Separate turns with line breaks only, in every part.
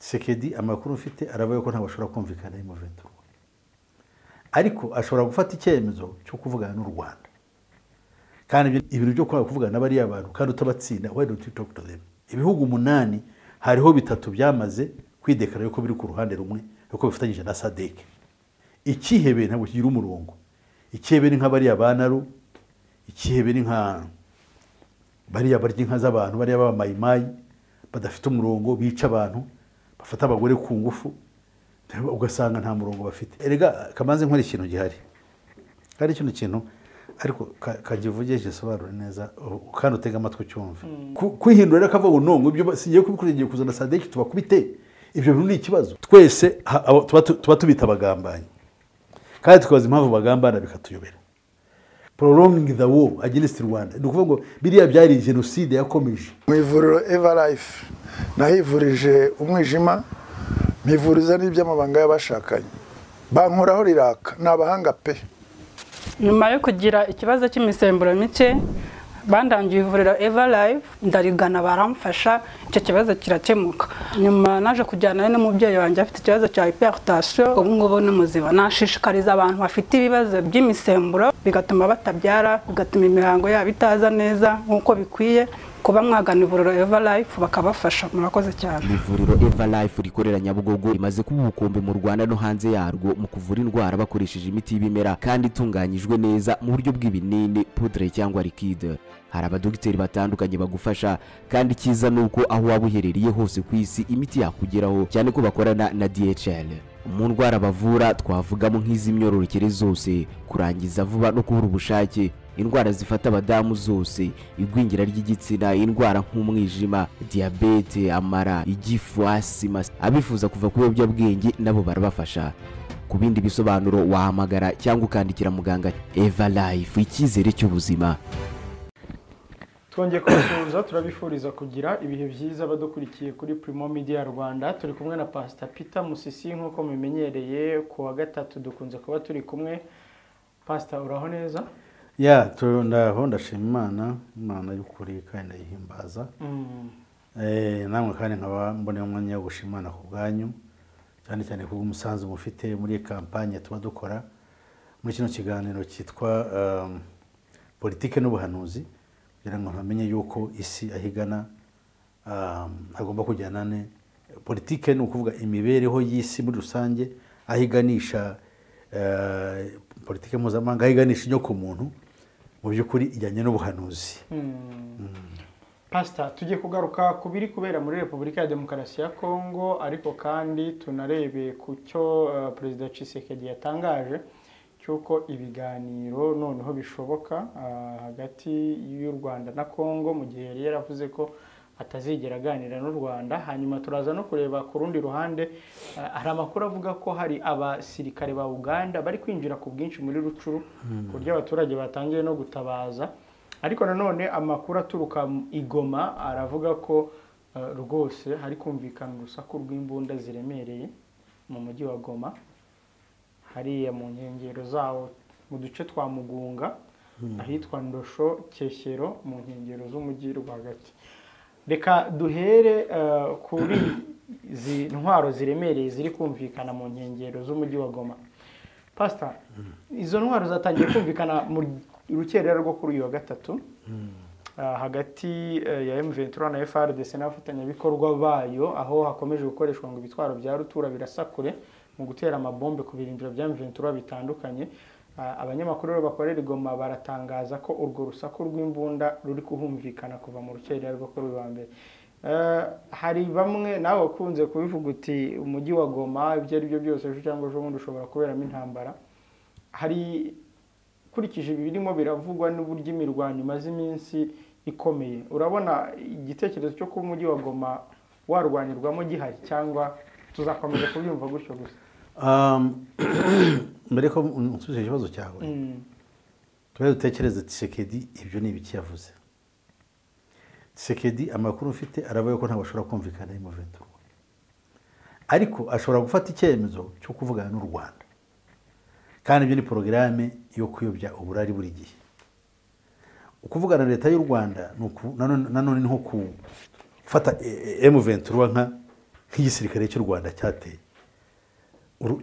Tshisekedi amakuru mfite aravuga ko ntabwo ashobora kumvikana n'M23 ariko ashobora gufata icyemezo cyo kuvugana n'u Rwanda kandi ibintu byo kuvugana n'abari abantu kandi utabatsinda why don't you talk to them. Ibihugu 8 hariho 3 byamaze kwidekara yuko biri ku ruhande rumwe yuko bifatanyije na SADC. Ikihebe ntabwo kigira umurongo. Ikihebe ni nk'abari abanaru, ikihebe ni nka bari abaryi inka z'abantu bari abamayimayi badafite umurongo bica abantu bafata abagore ku ngufu ugasanga nta murongo bafite. Erega kamanze nkora ikintu gihari. Kandi ikintu kintu ariko kagivugeje sobanura neza kandi utega amatwi cyumve. Kwihindura akavuga nongo ibyo sigiye kubikurikiye kuzana SADC tubakubite. Ibyo bintu ni ikibazo. Twese tuba tubita abagambanyi. Kandi tukabaza impamvu bagambana bikatuyobera. Prolonging the war against Rwanda. Nukuvuga ngo biriya byari genocide yakomeje.
Mu ivuriro Eva Life nahivurije umwijima mpivuriza n'iby'amabanga y'abashakanye. Bankoraho riraka n'abahanga pe.
Nyuma yo kugira ikibazo cy'imisemburo mike bandangiye ivuriro Eva Life ndarigana baramfasha icyo kibazo kirakemuka. Nyuma naje kujyana n'umubyeyi wanjye afite ikibazo cya hypertension ubu ngubu n'umuziba. Nashishikariza abantu bafite ibibazo by'imisemburo bigatuma batabyara bigatuma imihango yabo itaza neza nkuko bikwiye kuba mwagana ivuriro Eva Life bakabafasha. Murakoze cyane.
Ivuriro Eva Life rikorera Nyabugogo rimaze kuba ubukombe mu Rwanda no hanze yarwo mu kuvura indwara bakoresheje imiti y'ibimera kandi itunganyijwe neza mu buryo bw'ibinini, poudre cyangwa liquide. Hari abadogiteri batandukanye bagufasha kandi kiza nuko aho waba uherereye hose ku isi imiti yakugeraho cyane ko bakorana na DHL. Mu ndwara bavura twavugamo nk'iz'imyororokere zose, kurangiza vuba no kubura ubushake, indwara zifata abadamu zose, igwingira ry'igitsina, indwara nk'umwijima, diabete, amara, igifu, asima. Abifuza kuva ku biyobyabwenge nabo barabafasha. Ku bindi bisobanuro wahamagara cyangwa ukandikira muganga. Eva Life, icyizere cy'ubuzima.
Twongeye kubasuhuza, turabifuriza kugira ibihe byiza badukurikiye kuri Primo Media Rwanda. Turi kumwe na Pastor Peter Musisi nk'uko mumenyereye ku wa gatatu dukunze kuba turi kumwe. Pastor, uraho neza?
Ya, ndaho ndashima Imana y'ukuri kandi ndayihimbaza. Namwe kandi nkaba mboneye umwanya wo gushimana ku bwanyu cyane cyane ku umusanzu mufite muri kampanye tuba dukora muri kino kiganiro cyitwa politike n'ubuhanuzi. Kugira ngo bamenye yuko isi ahigana agomba kujyana ne politike, ni ukuvuga imibereho y'isi muri rusange ahiganisha politike mpuzamahanga ahiganisha inyo ku muntu mu by'ukuri ijyanye n'ubuhanuzi.
Pastor, tugiye kugaruka ku biri kubera muri Repubulika ya Demokarasi ya Kongo ariko kandi tunarebe ku cyo Perezida Tshisekedi yatangaje cyuko ibiganiro noneho bishoboka hagati y'u Rwanda na Kongo mu gihe yari yaravuze ko atazigera aganira n'u Rwanda. Hanyuma turaza no kureba ku rundi ruhande hari amakuru avuga ko hari abasirikare ba Uganda bari kwinjira ku bwinshi muri Rucuru ku buryo abaturage batangiye no gutabaza. Ariko nanone amakuru aturuka i Goma aravuga ko rwose hari kumvikana urusaku rw'imbunda ziremereye mu mujyi wa Goma, hariya mu nkengero zawo mu duce twa Mugunga ahitwa Ndosho, Keshyero mu nkengero z'umujyi rwagati. Reka duhere kuri izi ntwaro ziremereye ziri kumvikana mu nkengero z'umujyi wa Goma. Pastor, izo ntwaro zatangiye kumvikana mu rukerera rwo kuri uyu wa gatatu hagati ya M23 na FARDC n'abafatanyabikorwa bayo, aho hakomeje gukoreshwa ngo ibitwaro bya rutura birasakure mu gutera amabombe ku birindiro bya M23 bitandukanye. Abanyamakuru bakorera Goma baratangaza ko urwo rusaku rw'imbunda ruri kuhumvikana kuva mu rukerera rwo kuri uyu wa mbere. Hari bamwe nawe wakunze kubivuga uti umujyi wa Goma ibyo ari byo byose cyangwa ejo bundi ushobora kuberamo intambara. Hari kurikije ibirimo biravugwa n'uburyo imirwano imaze iminsi ikomeye, urabona igitekerezo cyo kuba umujyi wa Goma warwanirwamo gihari cyangwa tuzakomeza kubyumva gutyo gusa?
Mbere ko nsubize ikibazo cyawe tube dutekereza Tshisekedi ibyo ni ibiki yavuze. Tshisekedi amakuru mfite aravuga ko ntabwo ashobora kumvikana n'M23 ariko ashobora gufata icyemezo cyo kuvugana n'u Rwanda, kandi ibyo ni porogaramu yo kuyobya uburari buri gihe. Ukuvugana na leta y'u Rwanda nanone ni nko gufata M23 nk'igisirikare cy'u Rwanda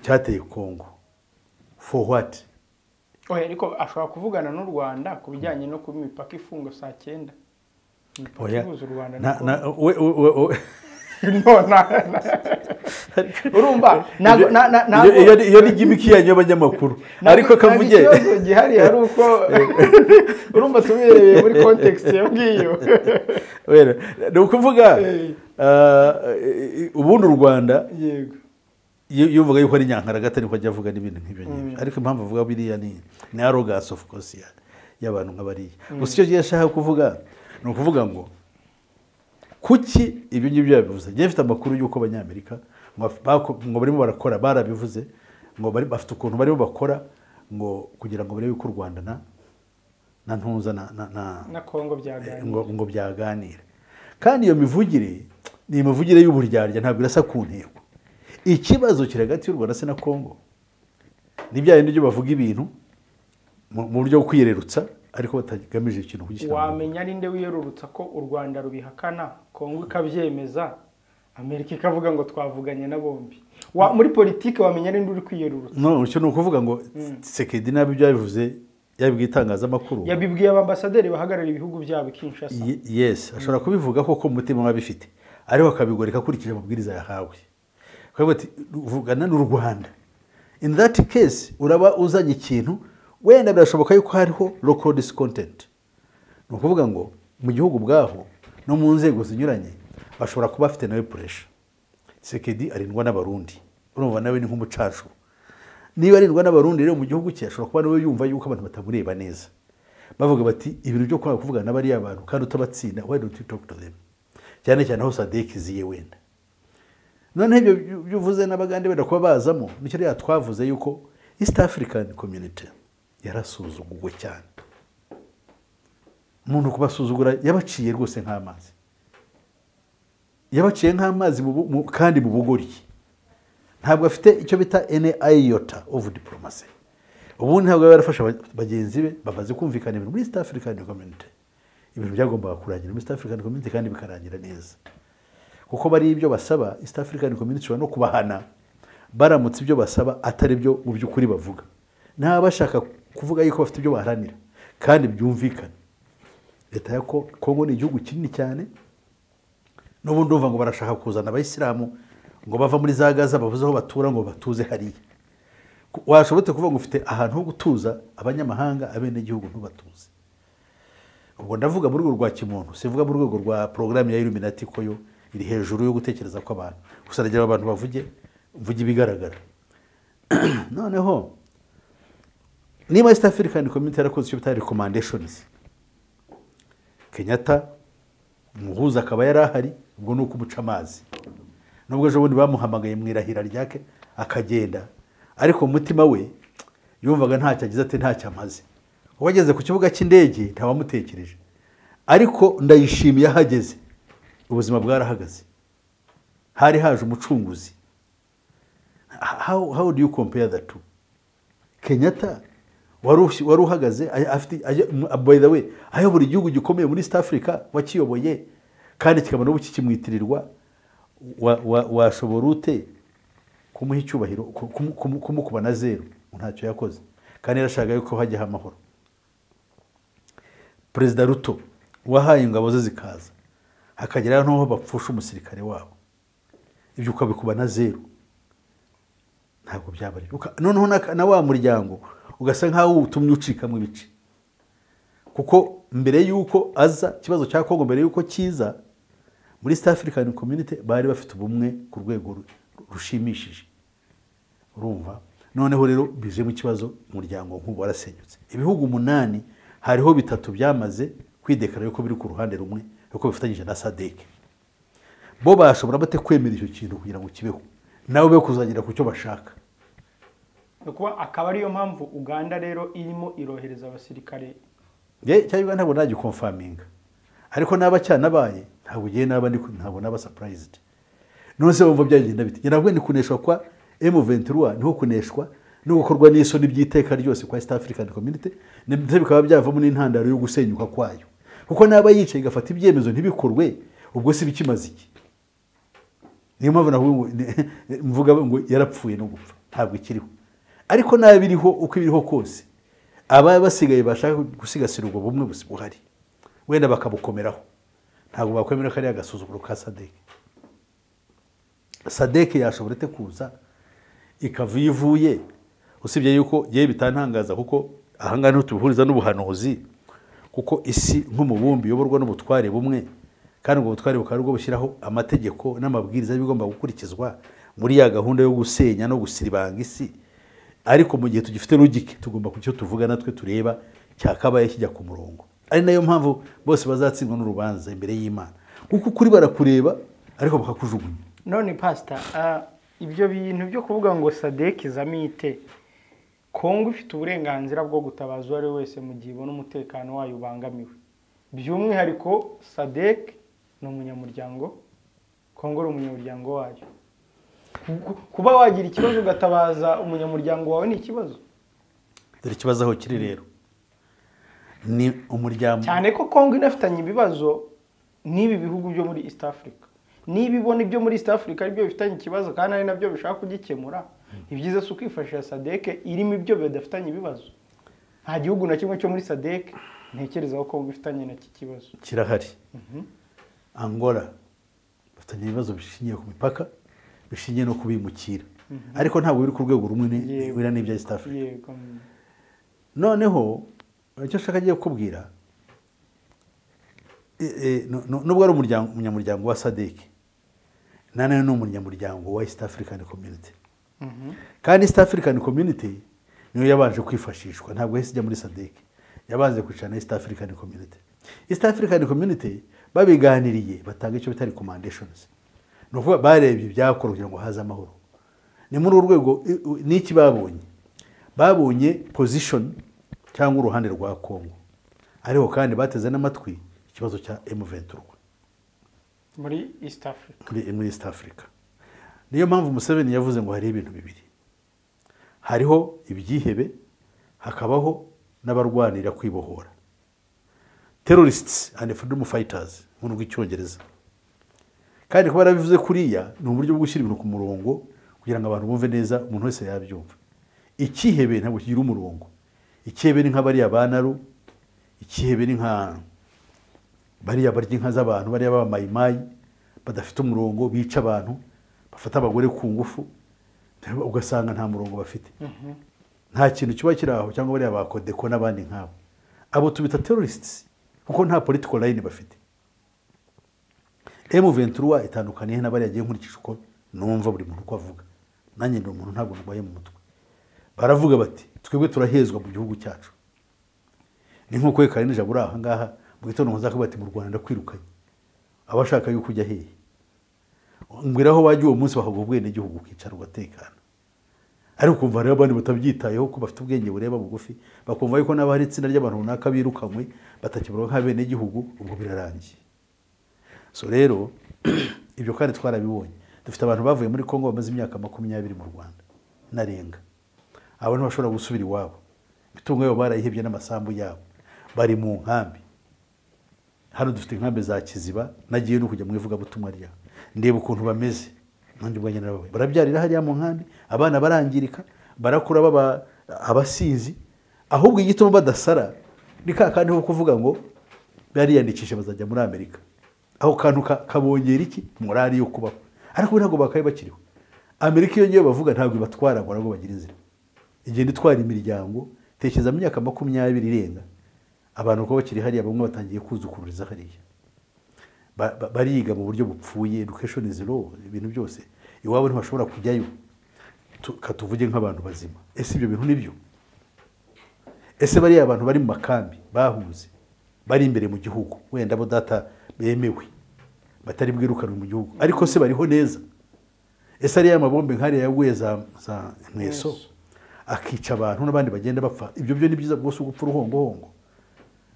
cyateye Kongo for what?
oya ariko ashobora kuvugana n'u Rwanda ku bijyanye no kuba imipaka ifunga saa 9
Oya.
ihuza u Rwanda
Na-
na
na- we- we- we- we-
urumva
iyo ni gimmick yanyu y'abanyamakuru ariko kavuge
ikibazo gihari hari uko urumva tubirebeye muri context yo ngiyo
wera ni ukuvuga ubundi u Rwanda
yego
iyo uvuga yuko ari nyankaragata niko ajya avuga n'ibintu nk'ibyo ngibyo ariko impamvu avuga biriya ni arrogance of course y'abantu nk'abariya gusa icyo gihe ashaka kuvuga ni ukuvuga ngo kuki ibyo ngibyo yabivuze njye mfite amakuru y'uko abanyamerika ngo barimo barakora barabivuze ngo bafite ukuntu barimo bakora ngo kugira ngo barebe yuko u Rwanda na ntuza
na Kongo byaganira
ngo byaganira kandi iyo mivugire ni imivugire y'uburyarya ntabwo irasa ku ntego ikibazo kiri hagati y'u Rwanda se na Kongo ni bya bindi byo bavuga ibintu mu buryo bwo kwiyererutsa ariko batagamije ikintu kugishyira
wamenya ninde wiyerurutsa ko u Rwanda rubihakana Kongo ikabyemeza Amerika ikavuga ngo twavuganye na bombi muri politike wamenya ninde uri kwiyerurutsa
no cyo ni ukuvuga ngo Tshisekedi nabi byo yabivuze yabibwiye itangazamakuru
yabibwiye abambasaderi bahagarariye ibihugu byabo Kinshasa
yes ashobora kubivuga koko mu mutima wabifite ariko akabigoreka akurikije amabwiriza yahawe akavuga ati vugana n'u Rwanda in that case uraba uzanye ikintu wenda birashoboka yuko hariho local discontent ni ukuvuga ngo mu gihugu bwaho no mu nzego zinyuranye bashobora kuba bafite nawe pressure Tshisekedi arindwa n'abarundi urumva nawe ni nk'umucacu niba arindwa n'abarundi rero mu gihugu cye ashobora kuba nawe yumva yuko abantu batamureba neza bavuga bati ibintu byo kwanga kuvugana n'abari abantu kandi utabatsinda why don't you talk to them cyane cyane aho Sadek ziye wenda none ibyo byuvuze n'abagande wenda kuba bazamo nicyo rero twavuze yuko East African Community yarasuzugurwa cyane umuntu kubasuzugura yabaciye rwose nk'amazi yabaciye nk'amazi kandi mu bugori ntabwo afite icyo bita any iota of diplomacy ubundi ntabwo barafasha bagenzi be bamaze kumvikana ibintu muri East African Community ibintu byagombaga kurangira muri East African Community kandi bikarangira neza kuko bari ibyo basaba East African Community no kubahana baramutse ibyo basaba atari byo mu by'ukuri bavuga nta bashaka kuvuga yuko bafite ibyo baharanira kandi byumvikana leta ya Kongo ni igihugu kinini cyane n'ubundi uvuga ngo barashaka kuzana abayisilamu ngo bava muri za Gaza bavuze aho batura ngo batuze hariya washobotse kuvuga ngo ufite ahantu ho gutuza abanyamahanga abenegihugu ntubatuze ubwo ndavuga mu rwego rwa kimuntu sivuga mu rwego rwa porogaramu ya Illuminati ko yo iri hejuru yo gutekereza ko abantu gusa nagira abantu bavuge ibigaragara noneho niba East African Community yarakoze icyo bita recommendations Kenyatta umuhuza akaba yarahari ubwo nuko umuca amazi nubwo ejo bundi bamuhamagaye mu irahira ryake akagenda ariko umutima we yumvaga ntacyo agize ati ntacyo amaze wageze ku kibuga cy'indege ntawamutekereje ariko ndayishimiye ahageze ubuzima bwarahagaze hari haje umucunguzi how do you compare the two Kenyatta wari uhagaze afite by the way ayobora igihugu gikomeye muri East Africa wakiyoboye kandi kikaba n'ubu kikimwitirirwa washobora ute kumuha icyubahiro kumukuba na zero ntacyo yakoze kandi yarashaka yuko hajyaho amahoro Perezida Ruto wahaye ingabo ze zikaza hakagera n'aho bapfusha umusirikare wabo ibyo ukabikuba na zero ntabwo byabari noneho na wa muryango ugasa nkaho utumye ucikamo ibice kuko mbere yuko aza kibazo cya Kongo mbere yuko kiza muri East African Community bari bafite ubumwe ku rwego rushimishije urumva noneho rero bije mu kibazo umuryango nk'ubu warasenyutse ibihugu 8 hariho 3 byamaze kwidekara yuko biri ku ruhande rumwe yuko bifatanyije na Sadek bo bashobora bate kwemera icyo kintu kugira ngo kibeho nawe be kuzagira ku cyo bashaka
kuba akaba ariyo mpamvu Uganda rero irimo irohereza abasirikare
cyangwa ntabwo najya confirminga ariko naba cyanabaye ntabwo ugiye naba ntabwo naba surprised none se bumva byagenda biti ngira ngo kuneshwa kwa M23 niho kuneshwa no gukorwa n'isoni by'iteka ryose kwa East African Community ndetse bikaba byavamo n'intandaro yo gusenyuka kwayo kuko naba yicaye gafata ibyemezo ntibikorwe ubwo si bikimaze iki niyo mpamvu navuga mvuga ngo yarapfuye no gupfa ntabwo ikiriho ariko nabiriho uko ibiriho kose aba basigaye bashaka gusigasira ubwo bumwe buhari wenda bakabukomeraho ntabwo bakwemera ko ari agasuzuguro ka Sadek yashobora ite kuza ikava ivuye usibye yuko yewe bitantangaza kuko ahangaha niho tubihuriza n'ubuhanuzi kuko isi nk'umubumbi uyoborwa n'ubutware bumwe kandi ubwo butware bukaba bwo bushyiraho amategeko n'amabwiriza bigomba gukurikizwa muri ya gahunda yo gusenya no gusiribanga isi ariko mu gihe tugifite logike tugomba kucyo tuvuga natwe tureba cyakabaye kijya ku murongo ari nayo mpamvu bose bazatsindwa n'urubanza imbere y'Imana kuko kuri barakureba ariko bakakujugunya.
None pastor ibyo bintu byo kuvuga ngo Sadek izamite Kongo ifite uburenganzira bwo gutabaza uwo ari wese mu gihe ibona umutekano wayo ubangamiwe by'umwihariko Sadek ni umunyamuryango Kongo ari umunyamuryango wayo kuba wagira ikibazo ugatabaza umunyamuryango wawe ni ikibazo
dore ikibazo aho kiri rero ni umuryango
cyane ko Kongo inafitanye ibibazo n'ibi bihugu byo muri East Africa nibibona ibyo muri East Africa ari byo bifitanye ikibazo kandi ari nabyo bishaka kugikemura ibyiza se ukifashisha Sadek irimo ibyo bidafitanye ibibazo nta gihugu na kimwe cyo muri Sadek ntekereza ko bifitanye na kibazo
kirahari. Angola bafitanye ibibazo bishingiye ku mipaka bishingiye no kubimukira ariko ntabwo biri ku rwego rumwe wera n'ibya East Africa. Noneho icyo shaka giye kubwira nubwo ari umunyamuryango wa Sadek nane ni umunyamuryango wa East African Community kandi East African Community niyo yabanje kwifashishwa ntabwo yahise ijya muri Sadek yabanze kwicara na East African Community. East African Community babiganiriye batanga icyo bitari recommendations nuko barebye byakora kugira ngo haze amahoro ni muri urwego n'iki babonye position cyangwa uruhande rwa Kongo ariko kandi bateze n'amatwi ikibazo cya M23
muri East Africa
muri East Africa. Niyo mpamvu Museveni yavuze ngo hari ibintu bibiri hariho ibyihebe hakabaho n'abarwanira kwibohora terrorists and freedom fighters mu rw'icyongereza kandi kuba barabivuze kuriya ni uburyo bwo gushyira ibintu ku murongo kugira ngo abantu bumve neza umuntu wese yabyumva. Ikihebe ntabwo kigira umurongo ikihebe ni nk'abari abanaru ikihebe ni nka bariya barya inka z'abantu bariya b'amayimayi badafite umurongo bica abantu bafata abagore ku ngufu ugasanga nta murongo bafite nta kintu kiba kiraho cyangwa bariya bakodeko n'abandi nk'abo abo tubita terrorists kuko nta political line bafite. M23 itandukaniye n'abari yagiye nkurikije uko numva buri muntu uko avuga nanjye ndi umuntu ntabwo ndwaye mu mutwe baravuga bati twebwe turahezwa mu gihugu cyacu ni nkuko yekanije buri aha ngaha mu gitondo nkoza bati mu Rwanda ndakwirukanye abashaka yuko ujya hehe ngwiraho wagiye uwo munsi bakagwa ubwene gihugu kicara ugatekana ariko kumva rero abandi batabyitayeho ko bafite ubwenge bureba bugufi bakumva yuko n'abari itsinda ry'abantu runaka birukanywe batakibura nk'abene gihugu ubwo birarangiye. So rero ibyo kandi twarabibonye dufite abantu bavuye muri Kongo bamaze imyaka 20 mu Rwanda narenga abantu bashobora gusubira iwabo bitunga yo barayihebye n'amasambu yabo bari mu nkambi hano dufite inkambi za Kiziba nagiye no kujya mu ivuga butumwa rya ndeba ukuntu bameze nanjye ubwo nyine nabawe barabyarira hariya mu nkambi abana barangirika barakura baba abasizi ahubwo igituma badasara ni kandi ho kuvuga ngo bariyandikisha bazajya muri Amerika aho kantu kabongera iki morali yo kubaho ariko ntabwo bakaye bakiriho. Amerika iyo ngiye bavuga ntabwo ibatwara ngo nabo bagira inzira igenda itwara imiryango tekeza mu myaka 20 irenga abantu ko bakiri hariya bamwe batangiye kuzukururiza hariya bariga mu buryo bupfuye education is law ibintu byose iwabo ntibashobora kujyayo katuvuge nk'abantu bazima. Ese ibyo bintu nibyo? Ese bari abantu bari mu makambi bahuze bari imbere mu gihugu wenda bo data bemewe batari bwirukanwe mu gihugu ariko se bariho neza? Ese ari amabombe nkari yaguye za Mweso akica abantu n'abandi bagenda bapfa ibyo byo ni byiza bwose ugupfa uruhongo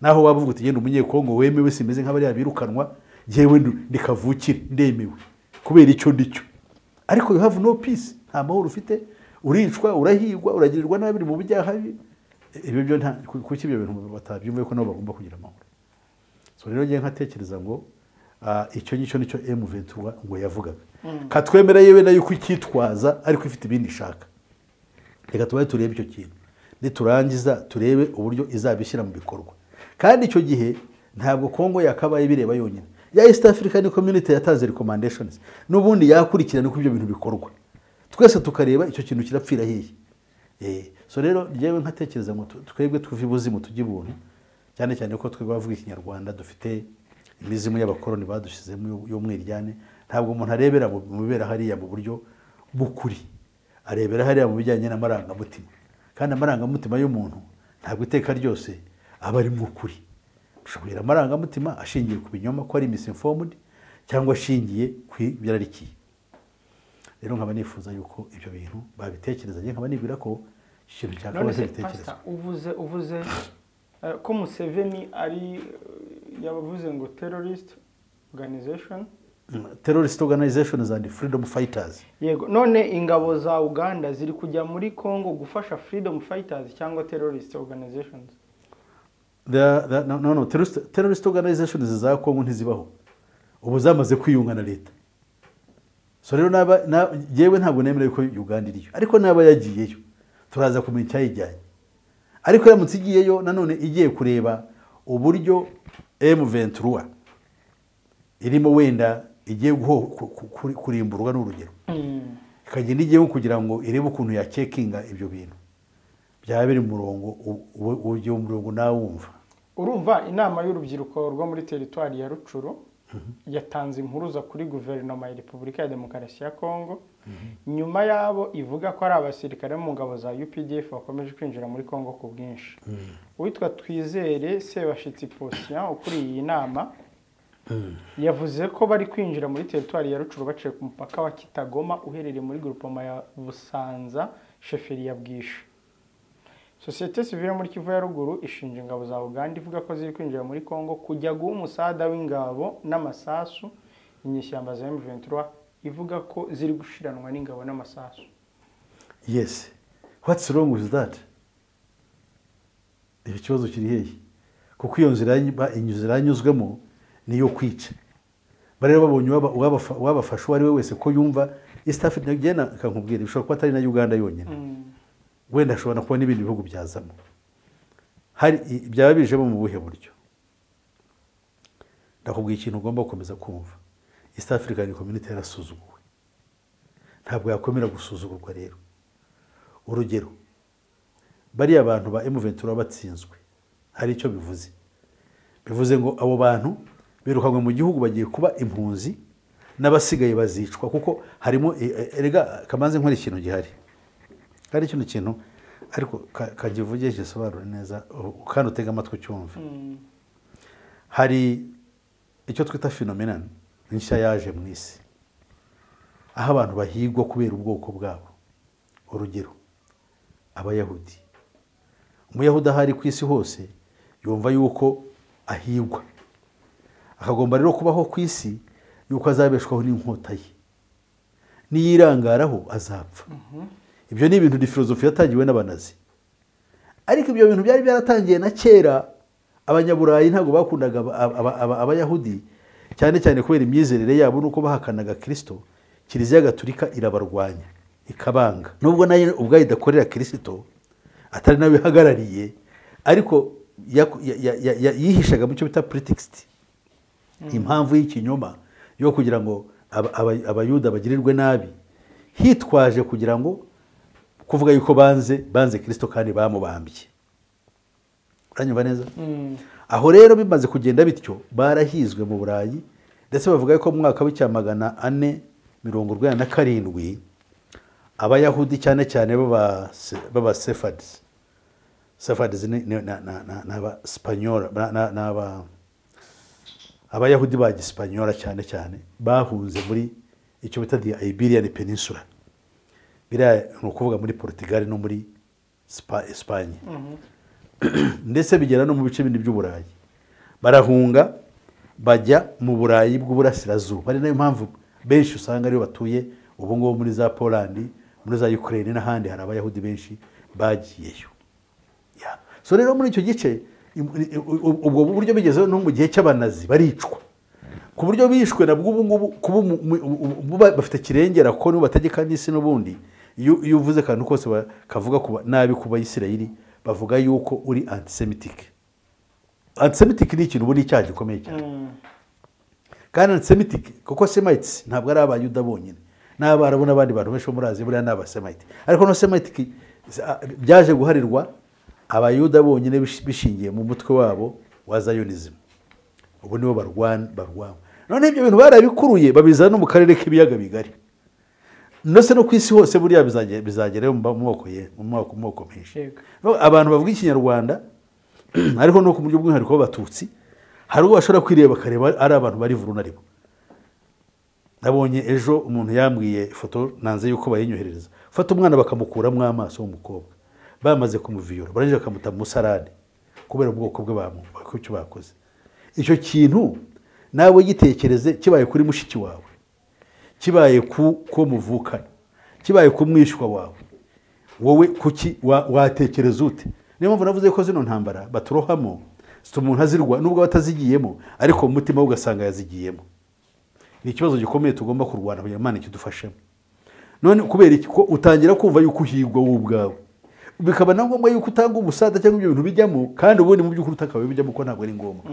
naho wavuga uti genda umunyekongo wemewe simeze nk'abari yabirukanwa jewe ndikavukire ndemewe kubera icyo ndicyo ariko you have no peace nta mahoro ufite uricwa urahigwa uragirirwa nabiri mu bujyahabi ibyo byo nta kuki ibyo bintu batabyumve ko nabo bagomba kugira amahoro. So rero ngiye nkatekereza ngo icyo nicyo M23 ngo yavugaga katwemera yewe nayo uko icyitwaza ariko ifite ibindi ishaka. Reka tubaye turebe icyo kintu, niturangiza turebe uburyo izabishyira mu bikorwa. Kandi icyo gihe ntabwo Kongo yakabaye bireba yonyine, ya East African Community yatanze recommendations, n'ubundi yakurikirana uko ibyo bintu bikorwa, twese tukareba icyo kintu kirapfira hehe. So rero yewe nkatekereza ngo twebwe tuve ibuzimu tujye ibuntu, cyane cyane ko twebwe bavuga ikinyarwanda dufite imizimu y'abakoroni badushizemo y'umwiryane. Ntabwo umuntu arebera mu bibera hariya mu buryo bukuri, arebera hariya mu bijyanye n'amarangamutima, kandi amarangamutima y'umuntu ntabwo iteka ryose aba ari mu kuri. Dushobora amarangamutima ashingiye ku binyoma ko ari misinformed cyangwa ashingiye ku byararikiye. Rero nkaba nifuza yuko ibyo bintu babitekereza, nkaba nibwira ko ikintu cyakabaye bitekereza.
Uvuze ko Museveni ari yavuze ngo terrorist organization,
terrorist organizations and freedom fighters.
Yego, none ingabo za Uganda ziri kujya muri Congo gufasha freedom fighters cyangwa terrorist organizations?
No, terrorist organizations za Congo ntizibaho, ubu zamaze kwiyunga na leta. So rero yewe ntabwo nemera yuko Uganda iriyo, ariko naba yagiyeyo turaza kumenya icyayijyanye. Ariko yamutse igiyeyo nanone igiye kureba uburyo M23 irimo wenda igiye kurimburwa n'urugero, ikagenda igiyeho kugira ngo irebe ukuntu yacekinga ibyo bintu byaba biri mu murongo, ugiye mu murongo nawe wumva.
Urumva inama y'urubyiruko rwo muri teritwari ya Rucuru yatanze impuruza kuri guverinoma ya Repubulika ya Demokarasi ya Kongo, nyuma yabo ivuga ko ari abasirikare mu ngabo za UPDF bakomeje kwinjira muri Kongo ku bwinshi. Uwitwa Twizere Sebashitsi Posien ukuriye iyi nama yavuze ko bari kwinjira muri teritwari ya Rucuru baciye ku mupaka wa Kitagoma uherereye muri groupement ya Busanza sheferi ya Bwisha. Societe civile muri Kivu ya Ruguru ishinja ingabo za Uganda ivuga ko ziri kwinjira muri Kongo kujya guha umusada w'ingabo n'amasasu inyeshyamba za M23 ivuga ko ziri gushiranwa n'ingabo n'amasasu.
Yes, what's wrong with that? Ikibazo kiri hehe? Kuko iyo nzira yanyuzwemo niyo kwica. Barero babonye wabafasha uwo ari we wese ko yumva East Africa ngena kankubwira bishobora kuba atari na Uganda yonyine. Wenda ashobora kuba n'ibindi bihugu byazamo. Hari byaba bijemo mu buhe buryo? Ndakubwiye ikintu ugomba gukomeza kumva. East African Community yarasuzuguwe. Ntabwo yakomera gusuzugurwa rero. Urugero, bari abantu ba M23 batsinzwe, hari icyo bivuze. Bivuze ngo abo bantu birukanywe mu gihugu bagiye kuba impunzi, n'abasigaye bazicwa kuko harimo erega kamanze nkora ikintu gihari. Kandi kino kintu ariko kagivuge gisobanura neza kandi utega amatwi cyumva. Hari icyo twita phenomenon nshya yaje mu isi, aho abantu bahigwa kubera ubwoko bwabo. Urugero, Abayahudi. Umuyahudi ahari ku isi hose yumva yuko ahigwa, akagomba rero kubaho ku isi yuko azabeshwaho n'inkota ye, niyirangaraho azapfa. Ibyo ni ibintu di filozofi yatangiwe n'abanazi, ariko ibyo bintu byari byaratangiye na kera. Abanyaburayi ntabwo bakundaga Abayahudi, cyane cyane kubera imyizerere yabo nuko bahakanaga Kristo. Kiliziya Gatolika irabarwanya ikabanga, nubwo nayo ubwayo idakorera Kristo, atari nawe ihagarariye, ariko yihishaga mu cyo bita pretext, impamvu y'ikinyoma yo kugira ngo abayuda bagirirwe nabi, hitwaje kugira ngo kuvuga yuko banze Kristo kandi bamubambye. Uranyumva neza? Aho rero bimaze kugenda bityo barahizwe mu Burayi, ndetse bavuga ko mu mwaka w'icyamagana 447 Abayahudi cyane cyane baba Sephards n'aba Spanyola Abayahudi ba Gispanyola cyane cyane bahunze muri icyo bita the Iberian Peninsula, biriya ni ukuvuga muri Portugal no muri Espagne. Ndetse bigera no mu bice bindi by'Uburayi, barahunga bajya mu Burayi bw'Uburasirazuba. Ari nayo mpamvu benshi usanga ariyo batuye ubu ngubu muri za Poland, muri za Ukraine n'ahandi hari Abayahudi benshi bagiyeyo. So rero muri icyo gice ubwo buryo bigezeho no mu gihe cy'abanazi baricwa. ku buryo bishwe nabwo ubu ngubu kuba bafite kirengera kuko nibo bategeka n'isi n'ubundi iyo uvuze akantu kose kavuga nabi ku bayisirayeli bavuga yuko uri antisemitic. Antisemitic ni ikintu ubu ni icyaha gikomeye cyane. Kandi antisemitic kuko semites ntabwo ari abayuda bonyine n'abarabu n'abandi bantu benshi bo muri Aziya buriya ni abasemite. Ariko no semitic byaje guharirwa abayuda bonyine bishingiye mu mutwe wabo wa Zionism. Ubu nibo barwana. None ibyo bintu barabikuruye babizana no mu karere k'ibiyaga bigari. Nose no kwisi hose buriya bizagera mu moko menshi. Abantu bavuga ikinyarwanda ariko no ku buryo bw'umwihariko w'abatutsi hari uwo bashobora kwireba bakareba ari abantu bari vulnerable. Nabonye ejo umuntu yambwiye ifoto nanze yuko bayinyohereza. Fata umwana bakamukuramo amaso w'umukobwa. Bamaze kumuviyora baranje bakamuta mu musarani kubera ubwoko bwe icyo bakoze. Icyo kintu nawe gitekereze kibaye kuri mushiki wawe, kibaye ko muvukana, kibaye ku mwishywa wawe, wowe kuki watekereza ute? Niyo mpamvu navuze ko zino ntambara baturohamo si umuntu azirwa nubwo batazigiyemo ariko mu mutima we ugasanga yazigiyemo. Ni ikibazo gikomeye tugomba kurwana kugira Imana ikidufashemo. None kubera iki ko utangira kumva yuko uhigwa wowe ubwawe, bikaba na ngombwa yuko utanga umusada cyangwa ibyo bintu bijyamo kandi ubundi mu by'ukuri utakabaye bijyamo ko ntabwo ari ngombwa.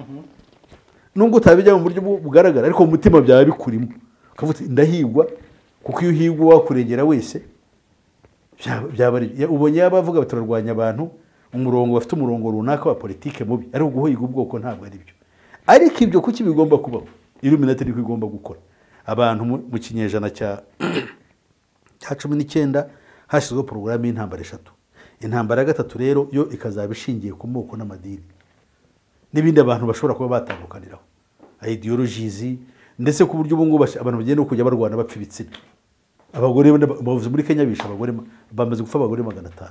Nubwo utabijyamo mu buryo bugaragara ariko mu mutima byaba bikurimo ukavuga ndahigwa kuko iyo uhigwa wakurengera wese ubonye abavuga baturarwanya abantu umurongo bafite umurongo runaka wa politike mubi ariko guhiga ubwoko ntabwo ari byo. Ariko ibyo kuki bigomba kubaho? Illuminati niko igomba gukora. Abantu mu kinyejana cya 19 hashyizweho porogaramu y'intambara 3. Intambara ya 3 rero yo ikazaba ishingiye ku moko n'amadini n'ibindi abantu bashobora kuba batandukaniraho, ideologies, ndetse ku buryo ubungu abantu bagenda kujya barwana bapfa ibitsina. Abagore bavuze muri Kenya bisha abagore bamaze gupfa abagore 500.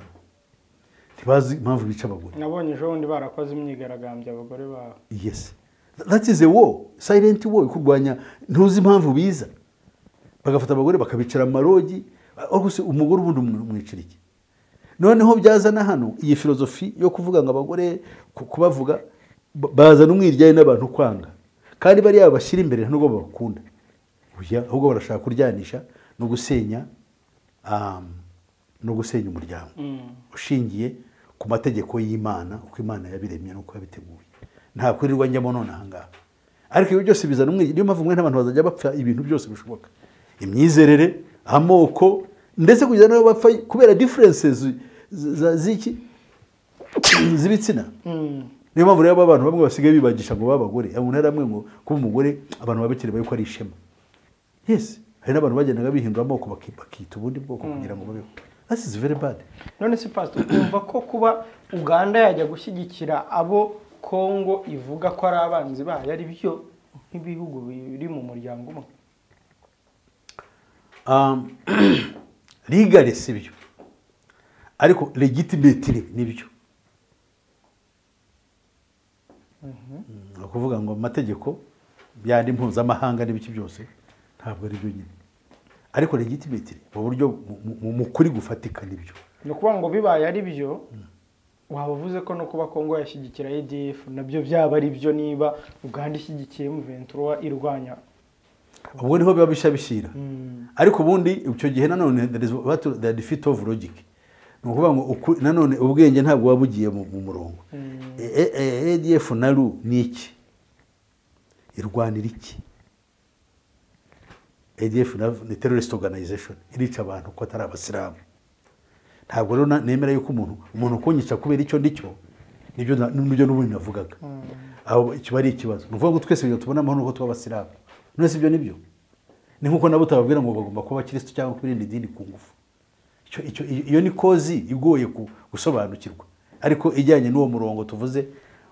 Ntibazi impamvu bica abagore.
Nabonye ejo bundi barakoze imyigaragambyo abagore babo.
Yes, that is a war, silent war, kurwanya ntuzi impamvu biza. Bagafata abagore bakabicara mu marogi, ariko umugore ubundi umwicira iki? Noneho byazana hano iyi filozofi yo kuvuga ngo abagore kubavuga bazana umwiryaye n'abantu kwanga. Kandi bari yabashira imbere nubwo bakunda. Ahubwo barashaka kuryanisha no gusenya umuryango ushingiye ku mategeko y'Imana uko Imana yabiremye nuko yabiteguye. Nta kwirirwa njyamo none ahangaha. Ariko ibyo byose bizana umwiryaye. Niyo mpamvu mwe n'abantu bazajya bapfa ibintu byose bishoboka. Imyizerere, amoko, ndetse kugeza nayo bapfa kubera differences ziki zibitsina. Niyo mpamvu rero abantu bamwe basigaye bibagisha ngo babagore. Umuntu yaramwe ngo kuba umugore abantu babikire bayo ko ari ishema. Yes, hari n'abantu bagendaga bihindura amoko bakita ubundi bwoko kugira ngo babeho. That is very bad.
None si pastor kumva ko kuba Uganda yajya gushyigikira abo Kongo ivuga ko ari abanzi bayo ari byo nk'ibihugu biri mu muryango umwe?
Legally si byo, ariko legitimately nibyo. Kuvuga ngo amategeko byandi mpuzamahanga n'ibiki byose ntabwo ari byo nyine, ariko legitimately mu buryo mu kuri gufatika nibyo.
No kuba ngo bibaye ari byo wabavuze ko no kuba Kongo yashyigikira ADF nabyo byaba ari byo niba Uganda ishyigikiye M23 irwanya.
Ubwo niho biba bishabishira. Ariko ubundi icyo gihe nanone the defeat of logic. Nukuvuga ngo nanone ubwenge ntabwo wabugiye mu murongo. ADF na RU ni iki? Irwanira iki? ADF ni terrorist organization irica abantu ko atari abasilamu. Ntabwo rero nemera yuko umuntu kunyica kubera icyo ndicyo nibyo n'ubundi navugaga. Aho icyo bari ikibazo. Nukuvuga ngo twese tubona amahoro ko twabasilamu. None ibyo nibyo. Ni nkuko nabo tababwira ngo bagomba kuba Kristo cyangwa kwirinde idini ku ngufu. Iyo ni kozi igoye gusobanukirwa. Ariko ijyanye n'uwo murongo tuvuze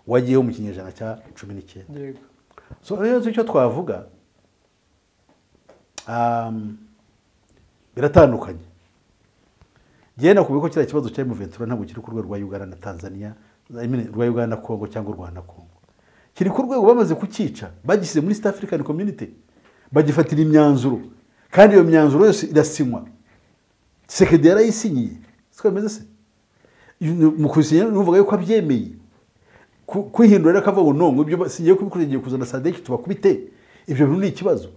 wagiyeho mu kinyejana cya 19.
Yego.
So rero icyo twavuga biratandukanye. Genda kubiko kira kibazo cya M23 ntabwo kiri ku rwego rwa Uganda na Tanzania, rwa Uganda na Kongo cyangwa Rwanda Kongo. Kiri ku rwego bamaze kukica bagisize muri East African Community bagifatira imyanzuro kandi iyo myanzuro yose irasinywa. Tshisekedi yarayisinyiye. Siko bimeze se? Mu kusinya nuvuga yuko abyemeye. Kwihindura akavuga ngo no ibyo singiye kubikurikiye kuzana SADC tubakubite. ibyo bintu ni ikibazo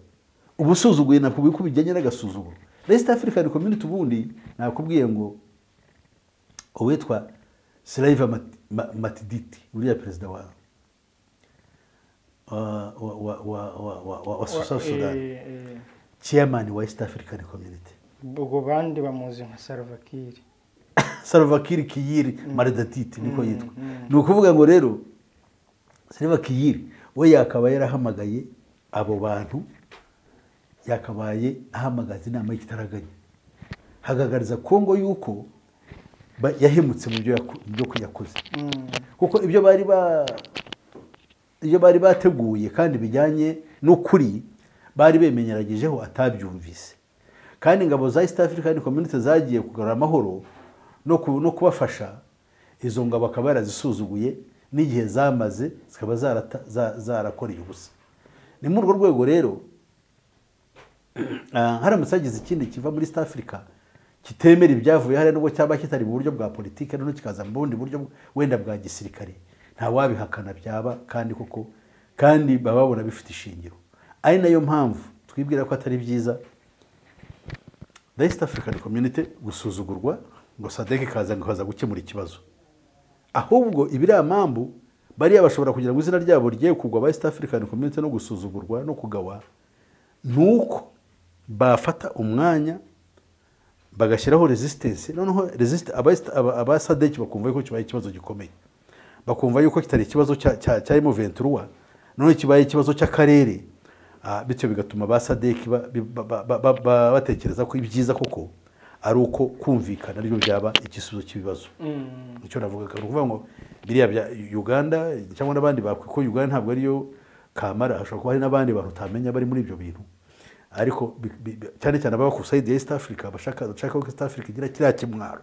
uba usuzuguye nakubwiye ko bijyanye n'agasuzuguro. East African Community ubundi nakubwiye ngo uwitwa Sylvain Matiditi uriya perezida wa South Sudan, chairman wa East African Community.
ubwo bandi bamuzi nka Salva Kiir.
Salva Kiir Kiyiri Mardaditi niko yitwa. Ni ukuvuga ngo rero Salva Kiir we yakaba yarahamagaye abo bantu, yakabaye ahamagaza inama y'ikitaraganya, hagaragariza Kongo yuko yahemutse mu byo yakoze, kuko ibyo bari bateguye kandi bijyanye n'ukuri bari bemenyeragejeho atabyumvise. Kandi ingabo za East African Community zagiye kugarura amahoro no kubafasha, izo ngabo akaba yarazisuzuguye n'igihe zamaze zikaba zarakoreye ubusa. Ni muri urwo rwego rero haramutse hagize ikindi kiva muri East Africa kitemera ibyavuye hariya nubwo cyaba kitari mu buryo bwa politiki noneho kikaza mu bundi buryo wenda bwa gisirikare, nta wabihakana byaba kandi koko kandi baba babona bifite ishingiro. Ari nayo mpamvu twibwira ko atari byiza the East African Community gusuzugurwa ngo SADC kaza gukemura ikibazo, ahubwo ibiriya mpamvu bariya bashobora kugira ngo izina ryabo rigiye kugwa ba East African Community no gusuzugurwa no kugawa, nuko bafata umwanya bagashyiraho resistance. Noneho aba SADC bakumva yuko kibaye ikibazo gikomeye, bakumva yuko kitari ikibazo cya M23, noneho kibaye ikibazo cy'akarere, bityo bigatuma ba SADC batekereza ko ibyiza koko ari uko kumvikana aribyo byaba igisubizo cy'ibibazo. Icyo navuga ko kuvuga ngo biriya bya Uganda cyangwa n'abandi ko Uganda ntabwo ariyo kamara, hashobora kuba hari n'abandi bantu utamenya bari muri ibyo bintu, ariko cyane cyane ababa ku side ya East Africa bashaka ko East Africa igira kiriya kimwaro.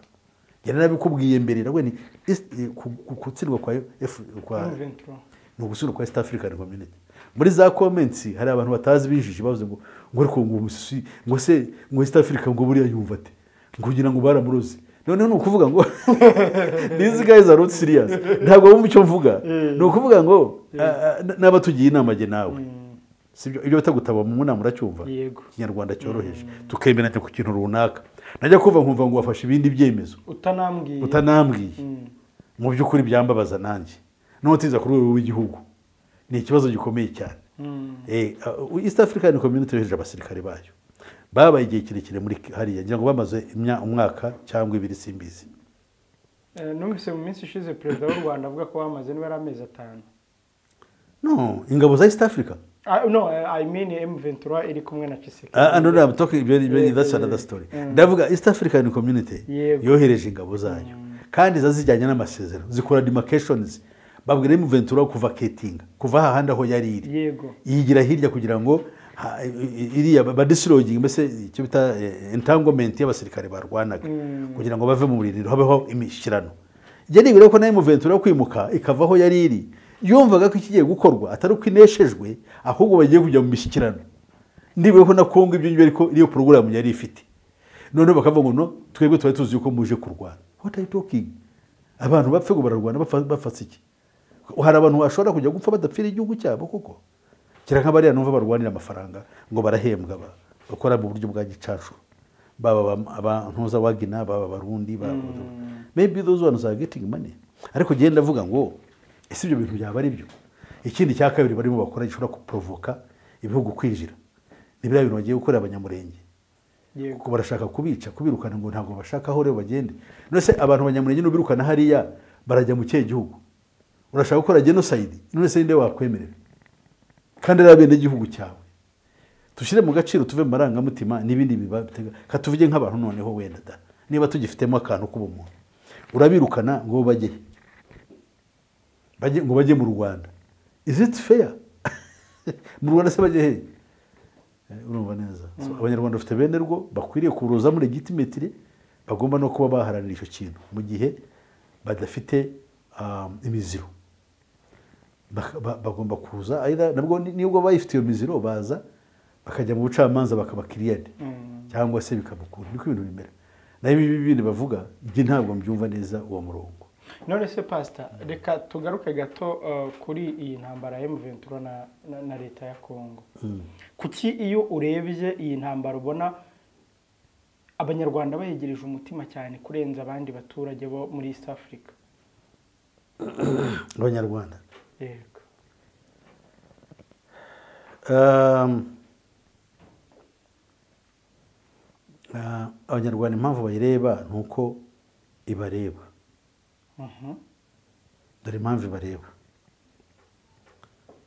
Yari nabikubwiye mbere nawe ni gutsindwa kwa ni ugusubira kwa East African Community. Muri za comments hari abantu batazi bijije bavuze ngo ariko ngo umusisi ngo se ngo East Africa ngo buriya yumva ate kugira ngo baramuroze. None ni ukuvuga ngo these guys are not serious, ntabwo bumva icyo mvuga. Ni ukuvuga ngo naba tugiye inama je nawe, sibyo ibyo batagutaba mu nama uracyumva Kinyarwanda cyoroheje, tukemeranya ku kintu runaka, najya kuva nkumva ngo wafashe ibindi byemezo utanambwiye mu by'ukuri byambabaza nanjye n'utiza kuri rwego rw'igihugu. Ni ikibazo gikomeye cyane. East African Community yohereje abasirikare bayo babaye igihe kirekire muri hariya, ngira ngo bamaze umwaka cyangwa ibiri simbizi.
Numvise mu minsi ishize perezida w'u Rwanda avuga ko bamaze niba ari amezi 5.
No, ingabo za East Africa.
No, I mean M23 iri kumwe na Tshisekedi.
No, I'm talking that's another story. Ndavuga East African Community yohereje ingabo zayo kandi zazijyanye n'amasezerano, zikora demarcations, babwira M23 kuva Ketinga, kuva hahandi aho yari iri, yigira hirya kugira ngo iriya badislogging mbese icyo bita entanglement y'abasirikare barwanaga kugira ngo bave mu buririro habeho imishyirano. Je nibire ko na M23 kwimuka ikavaho yari iri, yumvaga ko ikigiye gukorwa atari uko ineshejwe, ahubwo bagiye kujya mu mishyikirano. Nibire ko na Kongo ibyo ngibyo ariko iriyo program yari ifite, none bakavuga ngo no twebwe twari tuzi yuko muje kurwana. What are you talking? Abantu bapfe go bararwana bafasa iki? Hari abantu bashobora kujya gupfa badapfira igihugu cyabo koko. Kira nk'abariya numva barwanira amafaranga ngo barahembwa bakora mu buryo bwa gicacu, baba abantuza wagina baba barundi maybe those ones are getting money. Ariko genda ndavuga ngo ese ibyo bintu byaba ari byo. Ikindi cya kabiri barimo bakora gishobora kuprovoka ibihugu kwinjira, nibira bintu bagiye gukora abanyamurenge, kuko barashaka kubica kubirukana ngo ntabwo bashaka aho rero bagende. None se abantu abanyamurenge n'ubirukana hariya barajya mu cye gihugu, urashaka gukora genocide, none se nde wakwemerera? Kandi rabende igihugu cyawe tushire mu gaciro, tuve mu marangamutima n'ibindi bibatega, katuvuge nk'abantu noneho wenda da niba tugifitemo akantu k'ubumuntu, urabirukana ngo bajye ngo bajye mu Rwanda. Is it fair? Mu Rwanda se bajye he? Urumva neza. Abanyarwanda bafite bene rwo bakwiriye kuruza muri legitimately, bagomba no kuba baharanira icyo kintu mu gihe badafite imiziro. Bagomba kuza aida nabwo nibwo bayifite iyo miziro baza bakajya mu bucamanza bakabakiriyade cyangwa se bikabukura. Niko ibintu bimera. Na ibi bindi bavuga ngi ntabwo mbyumva neza uwo murongo.
none se pastor reka tugaruke gato kuri iyi ntambara ya M23 na leta ya Kongo. Kuki iyo urebye iyi ntambara ubona abanyarwanda bayegereje umutima cyane kurenza abandi baturage bo muri East Africa?
abanyarwanda
Yego.
abanyarwanda impamvu bayireba ni uko ibareba. dore impamvu ibareba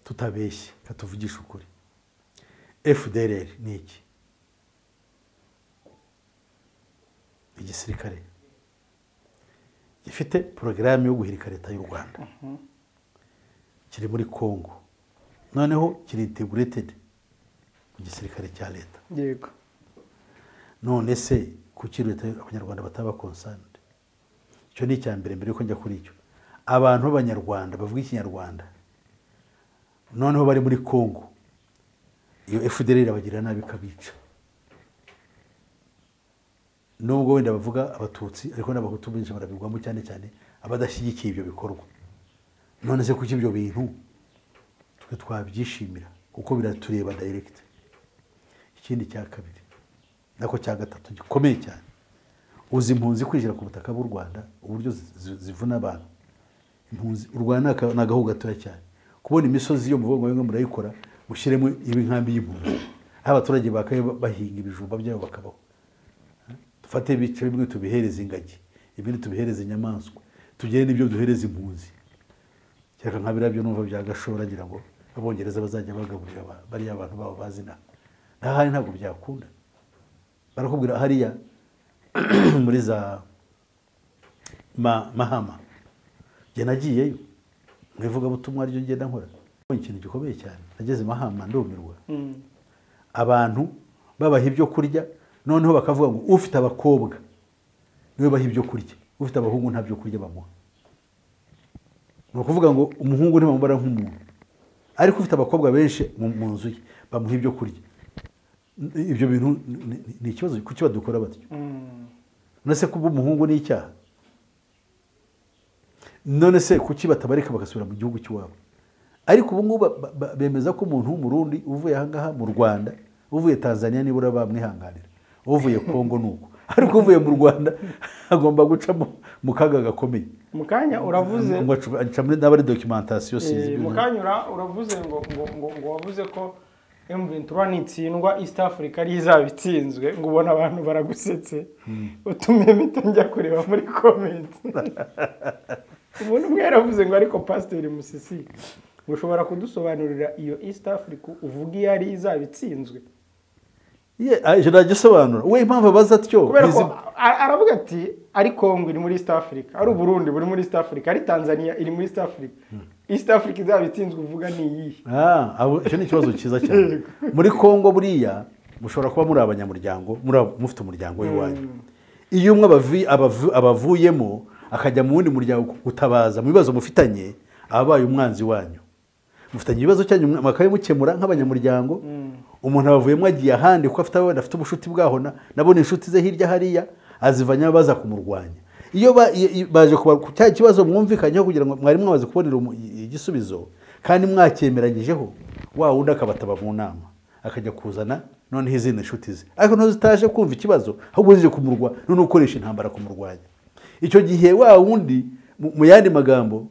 tutabeshye katuvugisha ukuri. FDLR ni iki? igisirikare gifite porogaramu yo guhirika leta y'u Rwanda, kiri muri Congo, noneho kiri integrated mu gisirikare cya leta.
Yego.
none se kuki leta abanyarwanda bataba concerned? Icyo ni icya mbere yuko njya kuri icyo. Abantu b'abanyarwanda bavuga ikinyarwanda noneho bari muri Congo, iyo FDLR abagirira nabi kabica. Nubwo wenda bavuga abatutsi ariko n'abahutu benshi barabigwamo, cyane cyane abadashyigikiye ibyo bikorwa. None se kuki ibyo bintu twe twabyishimira? Kuko biratureba direct. Ikindi cya kabiri nako cya gatatu gikomeye cyane, uzi impunzi kwinjira ku butaka bw'u Rwanda uburyo zivuna abantu. Impunzi u Rwanda nagaho gatoya cyane, kubona imisozi yo muvugo ngo murayikora mushyiremo ibinkambi y'impunzi, abaturage bakaye bahinga ibijumba byabo bakabaho. Dufate ibice bimwe tubihereza ingagi, ibindi tubihereza inyamaswa, tugere n'ibyo duhereza impunzi. Cyaka nkabirabyo numva bya Gashora ngira ngo abongereza bazajya bagaburira bari abantu babo bazina. Nahari ntabwo byakunda. Barakubwira hariya muri za Mahama. Je nagiyeyo. Mwivuga butumwa ryo ngenda nkora. Ikintu gikomeye cyane. Nageze Mahama ndumirwa. Abantu babaha ibyo kurya, noneho bakavuga ngo ufite abakobwa niwe baha ibyo kurya, ufite abahungu nta byo kurya bamuha. No kuvuga ngo umuhungu ntibamubara nk'umuntu, ariko ufite abakobwa benshi mu nzu ye bamuha ibyo kurya. Ibyo bintu ni ikibazo kuki badukora batyo. None se kuba umuhungu ni icyaha? None se kuki batabareka bagasubira mu gihugu cy'iwabo? Ariko ubu ngubu bemeza ko umuntu w'umurundi uvuye ahangaha mu Rwanda, uvuye Tanzania nibura bamwihanganira, uvuye Kongo nuko, ariko uvuye mu Rwanda agomba guca mu kaga gakomeye.
Mukanya uravuze
muri n'abari documentation sinzi.
Mukanya uravuze ngo wavuze ko M23 nitsindwa East Africa ari izabitsinzwe, ngo ubona abantu baragusetse. Utumye mitanjya kureba muri comment. Umuntu umwe yaravuze ngo ariko Pastor Musisi ushobora kudusobanurira iyo East Africa uvuga iyo ari izabitsinzwe?
Je nagisobanura. We impamvu bazatyo
aravuga ati ari Kongo iri muri East Africa, ari Burundi buri muri East Africa, ari Tanzania iri muri East Africa. East Africa izabitsinzwe uvuga ni iyi?
Icyo ni ikibazo cyiza cyane. Muri Kongo buriya mushobora kuba muri abanyamuryango, mufite umuryango w'iwanyu. Iyo umwe abavuyemo akajya mu wundi muryango gutabaza mu bibazo mufitanye, abaye umwanzi wanyu. Mufitanye ibibazo cyanyu makaye mukemura nk'abanyamuryango. Umuntu abavuyemo agiye ahandi kuko afite ubushuti bwahona, nabone inshuti ze hirya hariya azivanya baza kumurwanya. Iyo baje ku cya kibazo mwumvikanyeho kugira ngo mwari mwabaze kubonera igisubizo kandi mwacyemeranyijeho, wa wundi akabataba mu nama akajya kuzana none izindi inshuti ze, ariko nto zitaje kumva ikibazo ahubwo zije kumurwa none ukoresha intambara kumurwanya. Icyo gihe wa wundi mu yandi magambo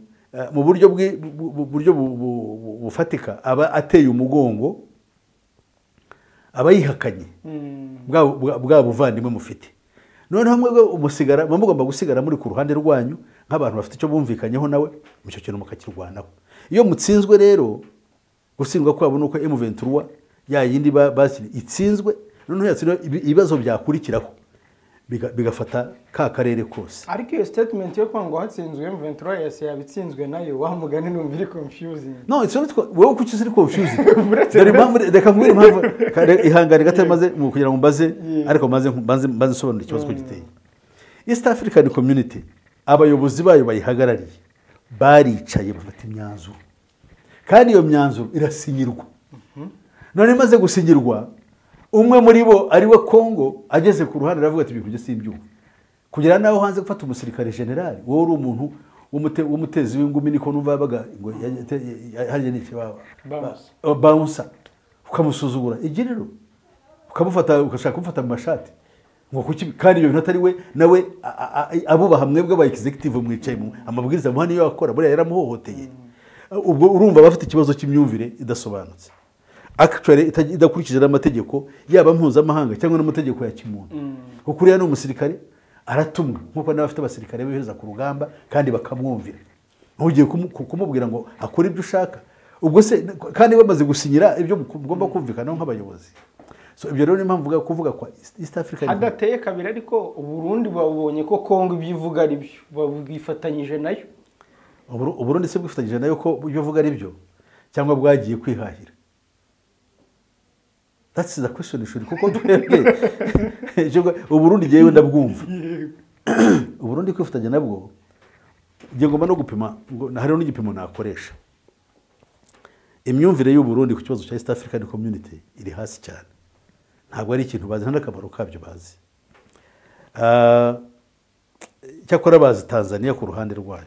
mu buryo bufatika aba ateye umugongo, aba yihakanye bwa buvandimwe mufite. Noneho mwebwe umusigara mugomba gusigara muri ku ruhande rwanyu nk'abantu bafite icyo bumvikanyeho nawe, mu cyo kintu mukakirwanaho. Iyo mutsinzwe rero, gutsindwa kwabo nuko M23 ya yindi basiri itsinzwe, noneho yatsindwa ibibazo byakurikiraho bigafata ka karere kose.
Ariko iyo statement yo kwanga hatsinzwe M23 yase yabitsinzwe nayo wamugani numva iri confusing.
No, it's not wowe kuki siri confusing. Reka nkubwire impamvu ihangane gato maze kugira ngo mbaze, ariko maze sobanura ikibazo ko giteye. East African Community abayobozi bayo bayihagarariye baricaye bafata imyanzuro, kandi iyo myanzuro irasinyirwa. None maze gusinyirwa, umwe muri bo ari we Kongo ageze ku ruhande aravuga ati bikuje simbyumva. Kugira naho hanze gufata umusirikare general, wowe uri umuntu w'umutezi w'ingumi niko numva yabaga ngo harya n'iki bouncer ukamusuzugura igiriro ukamufata ugashaka kumufata mu mashati ngo kuki kandi ibyo bintu atari we nawe abubaha mwebwe aba executive mwicaye mu amabwiriza muhani yo akora buriya yaramuhohoteye ubwo urumva bafite ikibazo cy'imyumvire idasobanutse actually idakurikije n'amategeko yaba mpuzamahanga cyangwa n'amategeko ya kimuntu kuko uriya ni umusirikare aratumwa nkuko n'abafite abasirikare bihereza ku rugamba kandi bakamwumvira ntugiye kumubwira ngo akore ibyo ushaka ubwo se kandi bamaze gusinyira ibyo mugomba kumvikanaho nk'abayobozi so ibyo rero ni impamvu kuvuga kwa East Africa
hadateye kabiri ariko Uburundi babonye ko Kongo ibyo ivuga ari byo babwifatanyije nayo
Uburundi se bwifatanyije nayo ko ibyo ivuga ari byo cyangwa bwagiye kwihahira. That's the question shuri kuko twebwe Uburundi giye ndabwumva Uburundi kwifatanya nabwo ngiye ngoma no gupima hariho n'igipimo nakoresha imyumvire y'u Burundi ku kibazo cya East African Community iri hasi cyane ntabwo ari ikintu bazi nta nakamaro kabyo bazi cyakora bazi Tanzania ku ruhande rwayo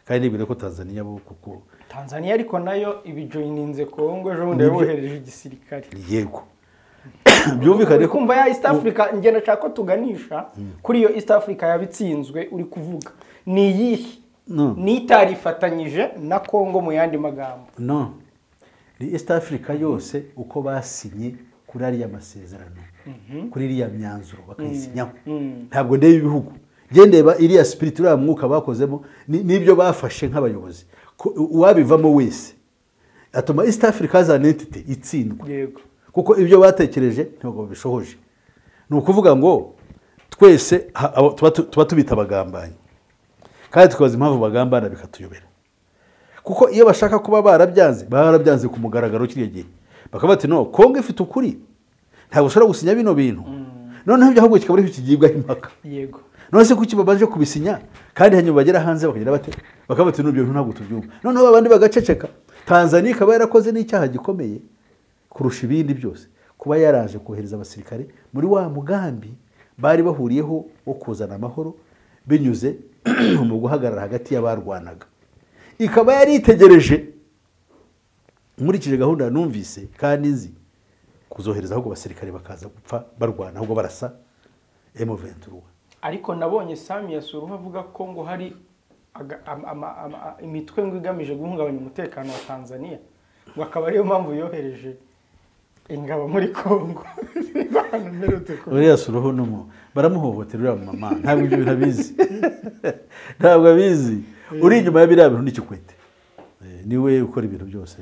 kandi nibwira ko Tanzania bo kuko
Tanzania ariko nayo ibijoyininze Kongo ejo bundi yabohereje igisirikare
yego byumvikane
kumva ya East Africa ngena nshaka ko tuganisha kuri iyo East Africa yabitsinzwe uri kuvuga ni yihe ni itarifatanyije na Kongo mu yandi magambo
no ni East Africa yose uko basinye kuri ariya masezerano kuri iriya myanzuro bakayisinyaho ntabwo ndeba ibihugu gendeba iriya spiritual mwuka bakozemo nibyo bafashe nk'abayobozi uwabivamo wese atuma East Africa as an entity itsindwa
yego
kuko ibyo batekereje ntabwo bishohoje ni ukuvuga ngo twese tuba tubita abagambanyi kandi tukabaza impamvu bagambana bikatuyobera kuko iyo bashaka kuba barabyanze ku mugaragaro kiriya gihe bakaba bati no Kongo ifite ukuri ntabwo ushobora gusinya bino bintu noneho ibyo ahubwo kikaba ari ikigibwaho impaka
yego
none se kuki babanje kubisinya kandi hanyuma bagera hanze bakagira bate bakaba bati n'ibyo ntabwo tubyumva noneho abandi bagaceceka Tanzania ikaba yarakoze n'icyaha gikomeye kurusha ibindi byose kuba yaraje kohereza abasirikare muri wa mugambi bari bahuriyeho wo kuzana amahoro binyuze mu guhagarara hagati y'abarwanaga ikaba yari itegereje muri kije gahunda numvise kandi nzi kuzohereza ahubwo abasirikare bakaza gupfa barwana ahubwo barasa M23
ariko nabonye Samia Suluhu avuga ko ngo hari imitwe ngo igamije guhungabanya umutekano wa Tanzania ngo akaba ariyo mpamvu yohereje ingabo muri Kongo
uriya Suluhu no baramuhohotera uriya mama ntabwo ibyo binabizi ntabwo abizi uri inyuma ya biriya bintu n'Kikwete niwe ukora ibintu byose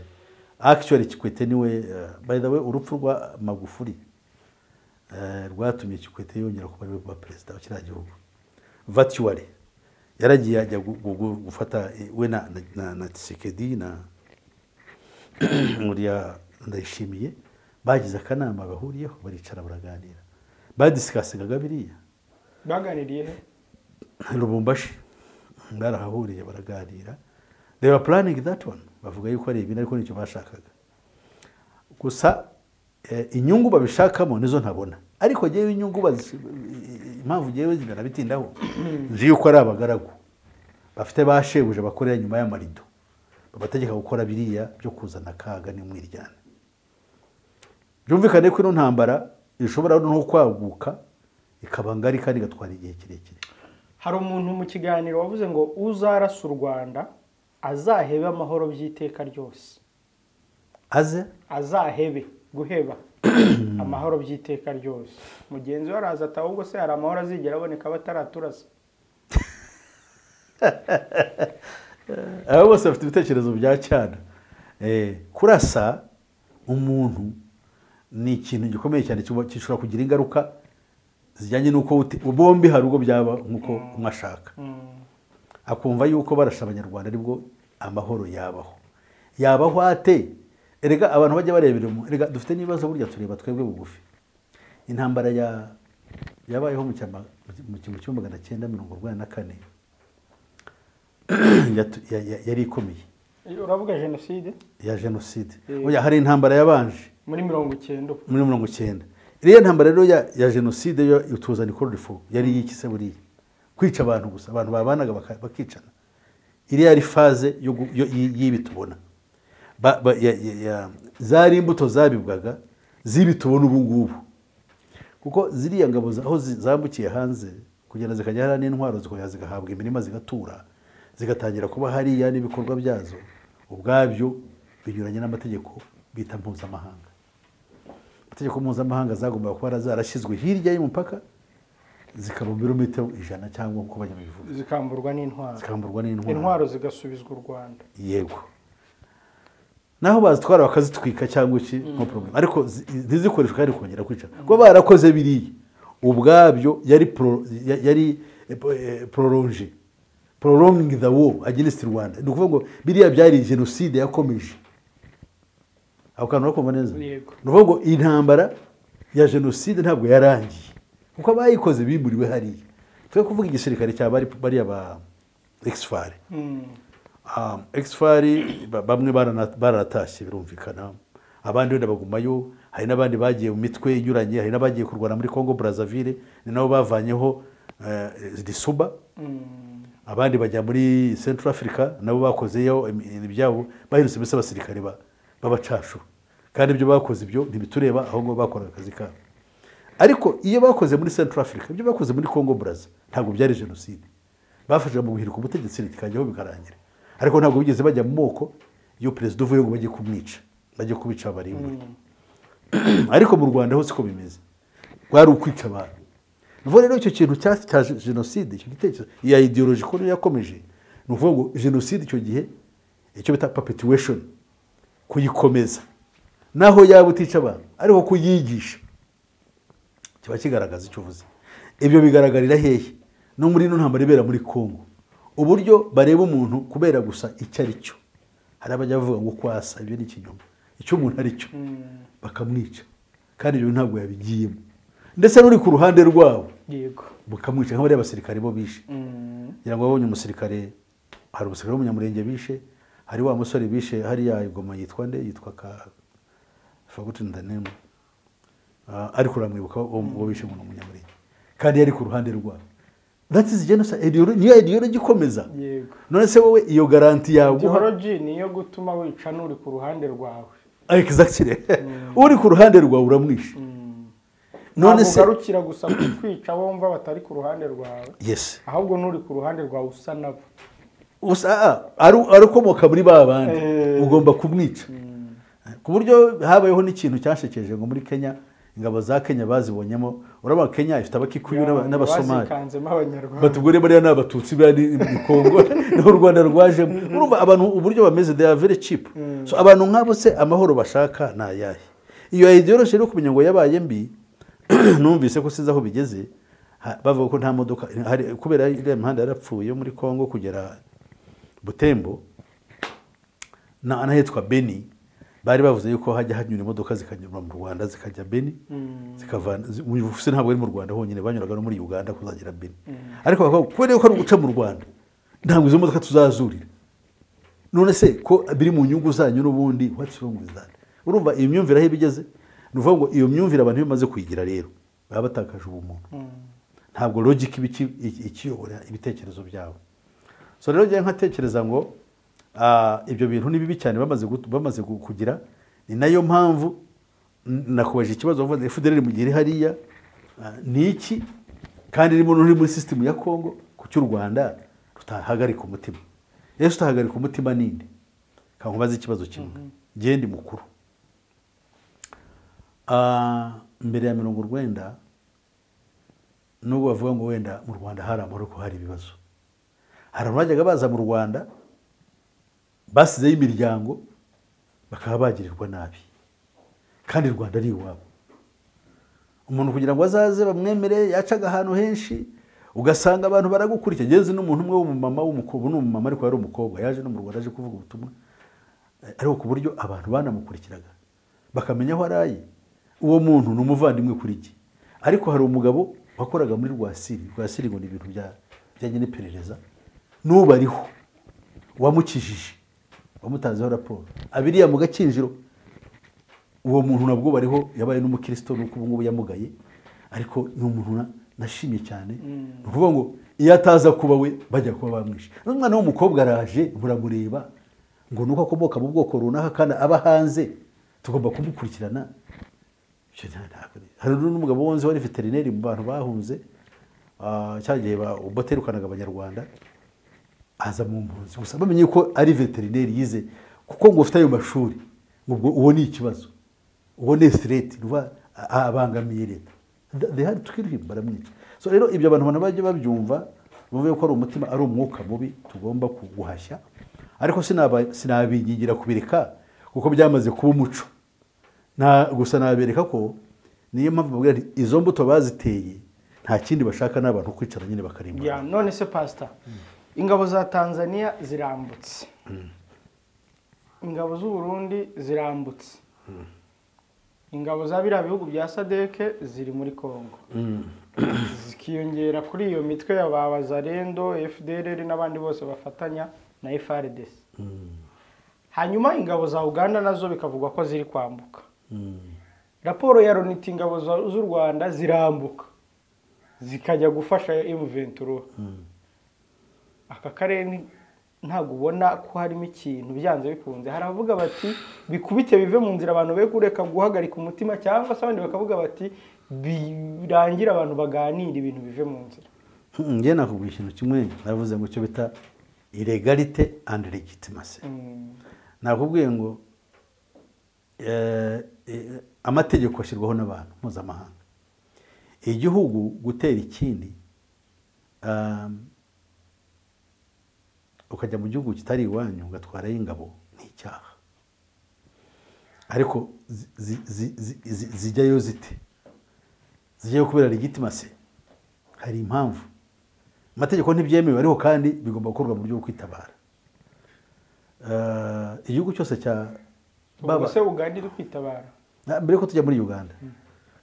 actually Kikwete niwe by the way urupfu rwa Magufuli rwatumye Kikwete yongera kuba ari we president wa kiriya gihugu virtually yaragiye ajya gufata we na Tshisekedi na Uriya Ndayishimiye bagize akanama bahuriyeho baricara baraganira badisikasingaga biriya
baganiriye
Lubumbashi barahahuriye baraganira they were planning that one bavuga yuko ari ibintu ariko nicyo bashakaga gusa inyungu babishakamo nizo ntabona ariko giye inyungu impamvu giye zigana bitindaho nzi yuko ari abagaragu bafite bashebuje bakorera nyuma y'amarido babategeka gukora biriya byo kuzana kaga n'umwiryane byumvikane ko ino ntambara ishobora no kwaguka ikaba ngari kandi gatwara igihe kirekire.
Hari umuntu mu kiganiro wavuze ngo uzarasa u Rwanda azahebe amahoro by'iteka ryose. Azahebe guheba amahoro by'iteka ryose. Mugenzi we araza ata ahubwo se hari amahoro azigera aboneka bataraturasa.
Abo bose bafite ibitekerezo bya cyane. Kurasa umuntu ni ikintu gikomeye cyane gishobora kugira ingaruka zijyanye nuko bombi hari ubwo byaba nkuko umashaka. Akumva yuko barasha abanyarwanda aribwo amahoro yabaho ate. Erega abantu bajya barebera erega dufite nibazo burya tureba twebwe bugufi. Intambara yabayeho mu cyamba mu 1944 yari ikomeye.
Uravuga genocide?
Ya genocide. Oya hari intambara yabanje
muri 90.
Muri 90. Iriya ntambara rero ya genocide yo utuzana ikoro rifu yari yikise buri kwica abantu gusa abantu babanaga bakicana. iriya ari faze y'ibi tubona zari imbuto zabibwaga z'ibi tubona ubu ngubu kuko ziriya ngabo aho zambukiye hanze kugenda zikajya hariya n'intwaro zikongera zigahabwa imirima zigatura zigatangira kuba hariya n'ibikorwa byazo ubwabyo binyuranye n'amategeko bita mpuzamahanga. Amategeko mpuzamahanga zagombaga kuba zarashyizwe hirya y'umupaka zikaba mu birometero 100 cyangwa uko banyabivuga
zikamburwa n'intwaro intwaro zigasubizwa u Rwanda.
Yego, naho bazitwara bakazitwika cyangwa iki no problem, ariko ntizikoreshwe kandi kongera kwica kuko barakoze biriya ubwabyo yari prolonging the war against Rwanda. Ni ukuvuga ngo biriya byari jenoside yakomeje. Aho kantu urakumva neza? Ni ukuvuga ngo intambara ya jenoside ntabwo yarangiye kuko abayikoze bimuriwe hariya. Twe kuvuga igisirikare cya bari aba exfare exfare bamwe baranatashye birumvikana, abandi wenda bagumayo, hari n'abandi bagiye mu mitwe inyuranye, hari n'abagiye kurwana muri Congo Brazzaville ni nabo bavanyeho Disuba, abandi bajya muri Central Africa nabo bakozeyo ibyabo bahirutse mbese abasirikare babacashu, kandi ibyo bakoze ibyo ntibitureba aho ngo bakoraga akazi kabo. Ariko iyo bakoze muri Central Africa, ibyo bakoze muri Congo Brazza ntabwo byari jenoside, bafashije mu guhirika ubutegetsi kajyaho bikarangira, ariko ntabwo bigeze bajya mu moko iyo perezida uvuye ngo bajye kumwica, bajye kubica barimbure. Ariko mu Rwanda ho siko bimeze, bwari ukwica abantu. Nuvuga rero icyo kintu cya jenoside, icyo gitekerezo ya ideology ko yakomeje, ni ukuvuga ngo jenoside icyo gihe icyo bita perpetuation, kuyikomeza naho yaba utica abantu ariko kuyigisha kiba kigaragaza icyo uvuze. Ibyo bigaragarira hehe? No muri ntambara ibera muri Congo, uburyo bareba umuntu kubera gusa icyo ari cyo. Hari abajya bavuga ngo kwasa ibyo ni ikinyoma, icyo umuntu ari cyo bakamwica, kandi ibyo ntabwo yabigiyemo, ndetse n'uri ku ruhande rwabo
yego
bakamwica. Nk'abari abasirikare bo bishe, ngira ngo babonye umusirikare, hari umusirikare w'umunyamurenge bishe, hari wa musore bishe hariya Igoma yitwa nde, yitwa forgotten the name, ariko uramwibuka uwo bishe umuntu w'umunyamurenge kandi yari ku ruhande rwabo. That is genocide, niyo ideology ikomeza.
Yego,
none se wowe iyo garanti yawe
ideology niyo gutuma wica n'uri ku ruhande rwawe.
Exactly. Uri ku ruhande rwawe uramwisha.
None se ugarukira gusa kwica wumva batari ku ruhande rwawe.
Yes,
ahubwo n'uri ku ruhande rwawe usa nabo,
arukomoka muri babandi ugomba kumwica. Ku buryo habayeho n'ikintu cyashekeje ngo muri Kenya, ingabo za Kenya bazibonyemo, uraba Kenya ifite abakikuyu n'abasomali, batubwire bariya n'abatutsi bari mu Kongo n'u Rwanda rwajemo. Urumva abantu uburyo bameze, they are very cheap. So abantu nk'abo se amahoro bashaka na yahe? Iyo ideology rero kumenya ngo yabaye mbi, numvise ko siza aho bigeze, bavuga ko nta modoka kubera ile imihanda yarapfuye muri Kongo kugera Butembo na anahitwa Beni. Bari bavuze yuko hajya hanyura imodoka zikanyura mu Rwanda zikajya Beni, zikavana ufise ntabwo ari mu Rwanda honyine, banyuraga no muri Uganda kuzagera Beni. Ariko bakaba kubera yuko ari guca mu Rwanda ntabwo izo modoka tuzazurira. None se ko biri mu nyungu zanyu n'ubundi, what's wrong with that? Urumva iyo myumvire aho bigeze, nuvuga ngo iyo myumvire abantu bimaze kuyigira rero baba batakaje ubumuntu. Ntabwo logic ikiyobora ibitekerezo byabo. So rero ngiye nkatekereza ngo ibyo bintu ni bibi cyane bamaze kugira. Ni nayo mpamvu nakubaje ikibazo bavuga FDLR mu gihe hariya ni iki, kandi iri muri system ya Kongo, ku cy'u Rwanda rutahagarika umutima. Yesu utahagarika umutima ninde? Kankubaza ikibazo kimwe, gende mukuru. Mbere ya 90 nubwo bavuga ngo wenda mu Rwanda hari amahoro ko hari ibibazo, hari abajyaga baza mu Rwanda basizeyo imiryango bakaba bagirirwa nabi, kandi Rwanda ari iwabo. Umuntu kugira ngo azaze bamwemere yacaga ahantu henshi, ugasanga abantu baragukurikira. Ngeze n'umuntu umwe w'umumama w'umukobwa, n'umumama ariko yari umukobwa, yaje no mu Rwanda aje kuvuga ubutumwa, ariko ku buryo abantu banamukurikiraga bakamenya aho araye. Uwo muntu ni umuvandimwe kuri iki. Ariko hari umugabo wakoraga muri Rwasiri ngo ni ibintu byajye n'iperereza, n'ubu ariho wamukijije, wamutanzeho raporo abiriya mu Gakinjiro. Uwo muntu nabwo bariho, yabaye n'umukristo nuko ubu ngubu yamugaye, ariko ni umuntu nashimye cyane ni ukuvuga ngo iyo ataza kuba we bajya kuba bamwishe n'umwana w'umukobwa araje muramureba ngo nuko akomoka mu bwoko runaka kandi aba hanze tugomba kumukurikirana. Hari n'umugabo wonze wari veterineri mu bantu bahunze cyagiye baterukanaga abanyarwanda aza mu mpunzi gusa bamenye ko ari veterineri yize kuko ngo ufite ayo mashuri ubwo uwo ni ikibazo uwo ni threat abangamiye leta they had to kill him baramwica. So rero ibyo abantu bajye babyumva bumve ko ari umutima ari umwuka mubi tugomba kuguhashya ariko sinabigingira kubireka kuko byamaze kuba umuco gusa nabereka ko niyo mpamvu bavuga ati izo mbuto baziteye nta kindi bashaka n'abantu kwicara nyine bakarimba.
None se pastor ingabo za Tanzania zirambutse ingabo z'u Burundi zirambutse ingabo za biriya bihugu bya Sadeke ziri muri Kongo zikiyongera kuri iyo mitwe ya Wazalendo FDLR n'abandi bose bafatanya na FARDC. Hanyuma ingabo za Uganda nazo bikavugwa ko ziri kwambuka. Raporo ya Loni ingabo z'u Rwanda zirambuka zikajya gufasha M23. Aka karere ntago ubona ko harimo ikintu byanze bikunze. Haravuga bati bikubite bive mu nzira abantu be kureka guhagarika umutima cyangwa se abandi bakavuga bati birangira abantu baganira ibintu bive mu nzira.
Ngiye nakubwira ikintu kimwe navuze ngo cyo bita illegality and legitimacy. Nakubwiye ngo amategeko ashyirwaho n'abantu mpuzamahanga. Igihugu gutera ikindi ukajya mu gihugu kitari iwanyu ugatwarayo ingabo ni icyaha ariko zijyayo zite zijyayo kubera legitimacy hari impamvu amategeko ntibyemewe ariko kandi bigomba gukorwa mu buryo bwo kwitabara. Igihugu cyose cya
baba Uganda iri kwitabara
mbere ko tujya muri Uganda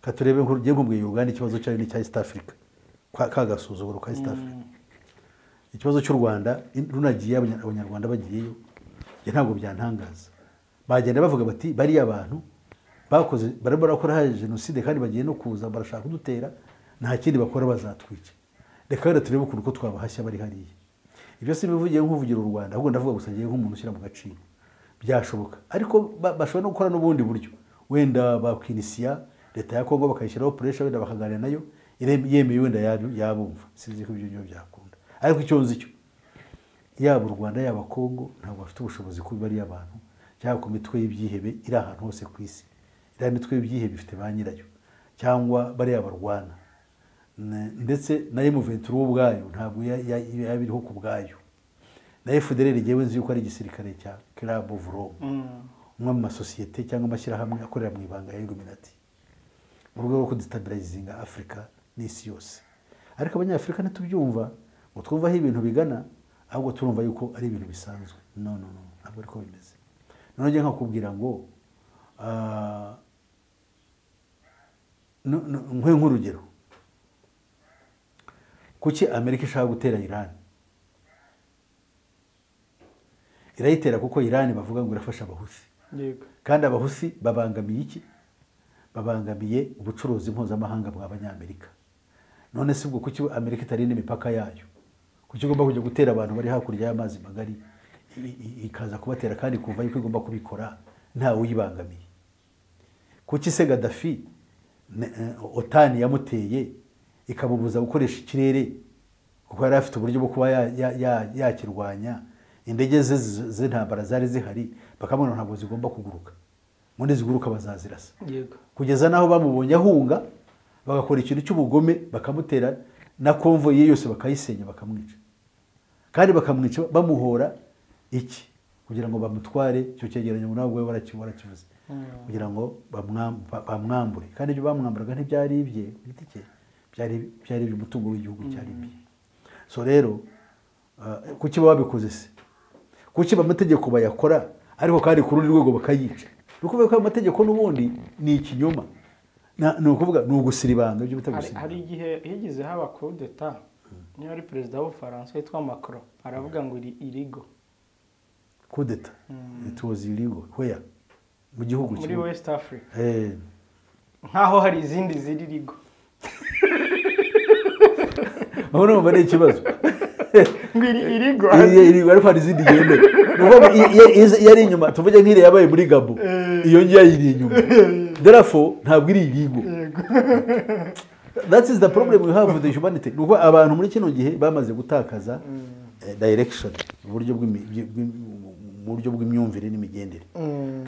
katurebe nk'ugiye nkubwiye Uganda ikibazo cyayo ni cya East Africa kagasuzuguro ka East Africa. Ikibazo cy'u Rwanda runagiye abanyarwanda bagiyeyo ntabwo byantangaza bagenda bavuga bati bari abantu bakoze barakora genocide kandi bagiye no kuza barashaka kudutera nta kindi bakora bazatwica reka rero turebe uko twabahashya bari hariya. Ibyo si bivugiye nk'uvugira u Rwanda ahubwo ndavuga gusa ngiye nk'umuntu ushyira mu gaciro byashoboka ariko bashobora no gukora n'ubundi buryo wenda bakwinisiya leta ya Kongo bakayishyiraho pressure wenda bakaganira nayo yemeye wenda yabumva sinzi ko ibyo byakunda ariko icyo nzi cyo yaba u Rwanda yaba Kongo ntabwo bafite ubushobozi kuba bari abantu cyangwa ku mitwe y'ibyihebe iri ahantu hose ku isi. Iriya mitwe y'ibyihebe ifite ba nyirayo cyangwa bari abarwana ndetse na M23 ubwayo ntabwo yabiriho ku bwayo na FDLR igiye nzi yuko ari igisirikare cya Club of Rome umwe mu masosiyete cyangwa amashyirahamwe akorera mu ibanga ya Illuminati mu rwego rwo kudestabilizinga Afrika n'isi yose. Ariko abanyafrika ntitubyumva ngo twumva aho ibintu bigana ahubwo turumva yuko ari ibintu bisanzwe. No ntabwo ariko bimeze. None ngiye nkakubwira ngo nk'urugero kuki Amerika ishaka gutera Iran? Irayitera kuko Iran bavuga ngo irafasha abahusi. Kandi abahusi babangamiye iki? Babangamiye ubucuruzi mpuzamahanga bw'abanyamerika. None si ubwo kuki Amerika itarinda imipaka yayo? Kuki igomba kujya gutera abantu bari hakurya y'amazi magari ikaza kubatera kandi kuva yuko igomba kubikora ntawe uyibangamiye? Kuki se Gaddafi OTAN yamuteye ikamubuza gukoresha ikirere kuko yari afite uburyo bwo kuba yakirwanya indege z'intambara zari zihari bakamubona ntabwo zigomba kuguruka muri ziguruka bazazirasa kugeza naho bamubonye ahunga bagakora ikintu cy'ubugome bakamutera na convoy ye yose bakayisenya bakamwica kandi bakamwica bamuhora iki kugira ngo bamutware cyo cyegeranyo nabwo we barakivuze kugira ngo bamwambure kandi ibyo bamwamburaga ntibyari ibye bitike byari umutungo w'igihugu cyari ibye. So rero kuki babikoze se? Kuki bamategeko bayakora ariko kandi ku rundi rwego bakayica? Nukuvuga ko amategeko n'ubundi ni ikinyoma. Ni ukuvuga ni ugusiribanga ibyo bitagusiribanga.
Hari igihe higize haba coup d'etat niyo ari president wa France yitwa Macron aravuga ngo irigo
coup d'etat it was illegal where mu gihugu
muri West Africa nkaho hari izindi ziri rigo
aho numva ni ikibazo
ngo irigo
irigo ariko hari izindi gende iyo ari inyuma tuvuge nk'ire yabaye muri Gabo iyo ngiyo ayiri inyuma therefore ntabwo iri irigo. That is the problem we have with the humanity. Nuko abantu muri kino gihe bamaze gutakaza direction uburyo bw'imyumvire n'imigendere.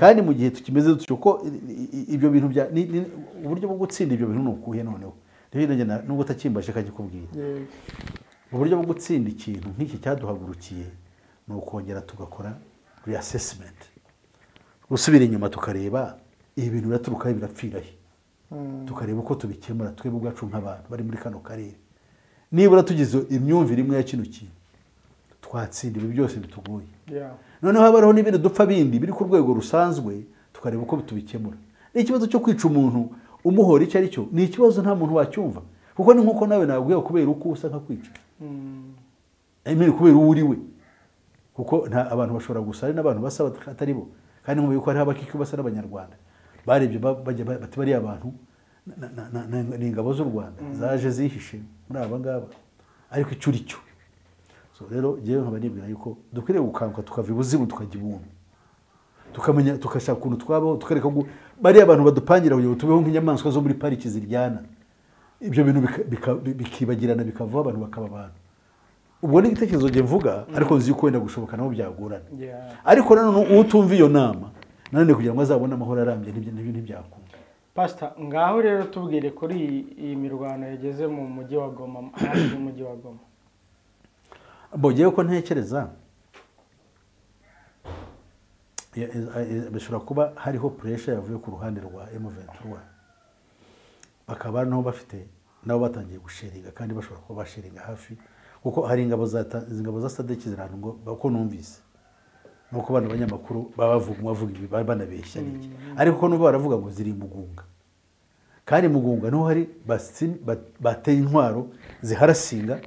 Kandi mu gihe tukimeze dutyo ko ibyo bintu bya uburyo bwo gutsinda ibyo bintu nukuye noneho. Rero nubwo utakimbashe kagikubwira. Uburyo bwo gutsinda ikintu nk'iki cyaduhagurukiye ni ukongera tugakora reassessment. Gusubira inyuma tukareba ibintu biraturukaho birapfira he. Tukareba uko tubikemura twebwe ubwacu nk'abantu bari muri kano karere. Nibura tugize imyumvire imwe ya kino kintu twatsinda ibi byose bitugoye. Noneho habaho n'ibindi dupfa bindi biri ku rwego rusanzwe tukareba uko tubikemura. Ni ikibazo cyo kwica umuntu umuhora icyo ari cyo, ni ikibazo nta muntu wacyumva kuko ni nkuko nawe nabwiye kubera uko usa nka kwica. Emiri kubera uriwe kuko nta abantu bashobora gusara n'abantu basa atari bo kandi mu biko hari abakiki basa n'abanyarwanda barebye bati bari abantu n'ingabo z'u Rwanda zaje zihishe muri aba ngaba ariko icuri cyo. So rero jewe nkaba nibwira yuko dukwiriye gukanguka tukava ibuzimu tukajya ibuntu tukamenya tukashaka ukuntu twabaho tukareka bari abantu badupangira kugira ngo tubeho nk'inyamaswa zo muri pariki ziryana. Ibyo bintu bikibagirana bikavaho abantu bakaba abantu. Ubwo ni igitekerezo nge mvuga ariko nzi ko wenda gushoboka naho byagorana. Ariko none utumva iyo nama none kugira ngo azabone amahoro arambye ntibyakunda.
Pastor, ngaho rero tubwire kuri iyi mirwano yageze mu mujyi wa Goma, hafi y'umujyi wa Goma.
Bogiye ko ntekereza bishobora kuba hariho pressure yavuye ku ruhande rwa M23 bakaba naho bafite nabo batangiye gusheringa kandi bashobora kuba basheringa hafi kuko hari ingabo za SADC zirano ngo bako numvise nuko bana abanyamakuru bavuga ibi banabeshya niki ariko nuko baravuga ngo ziri Mugunga kandi Mugunga no hari bateye intwaro ziharasinga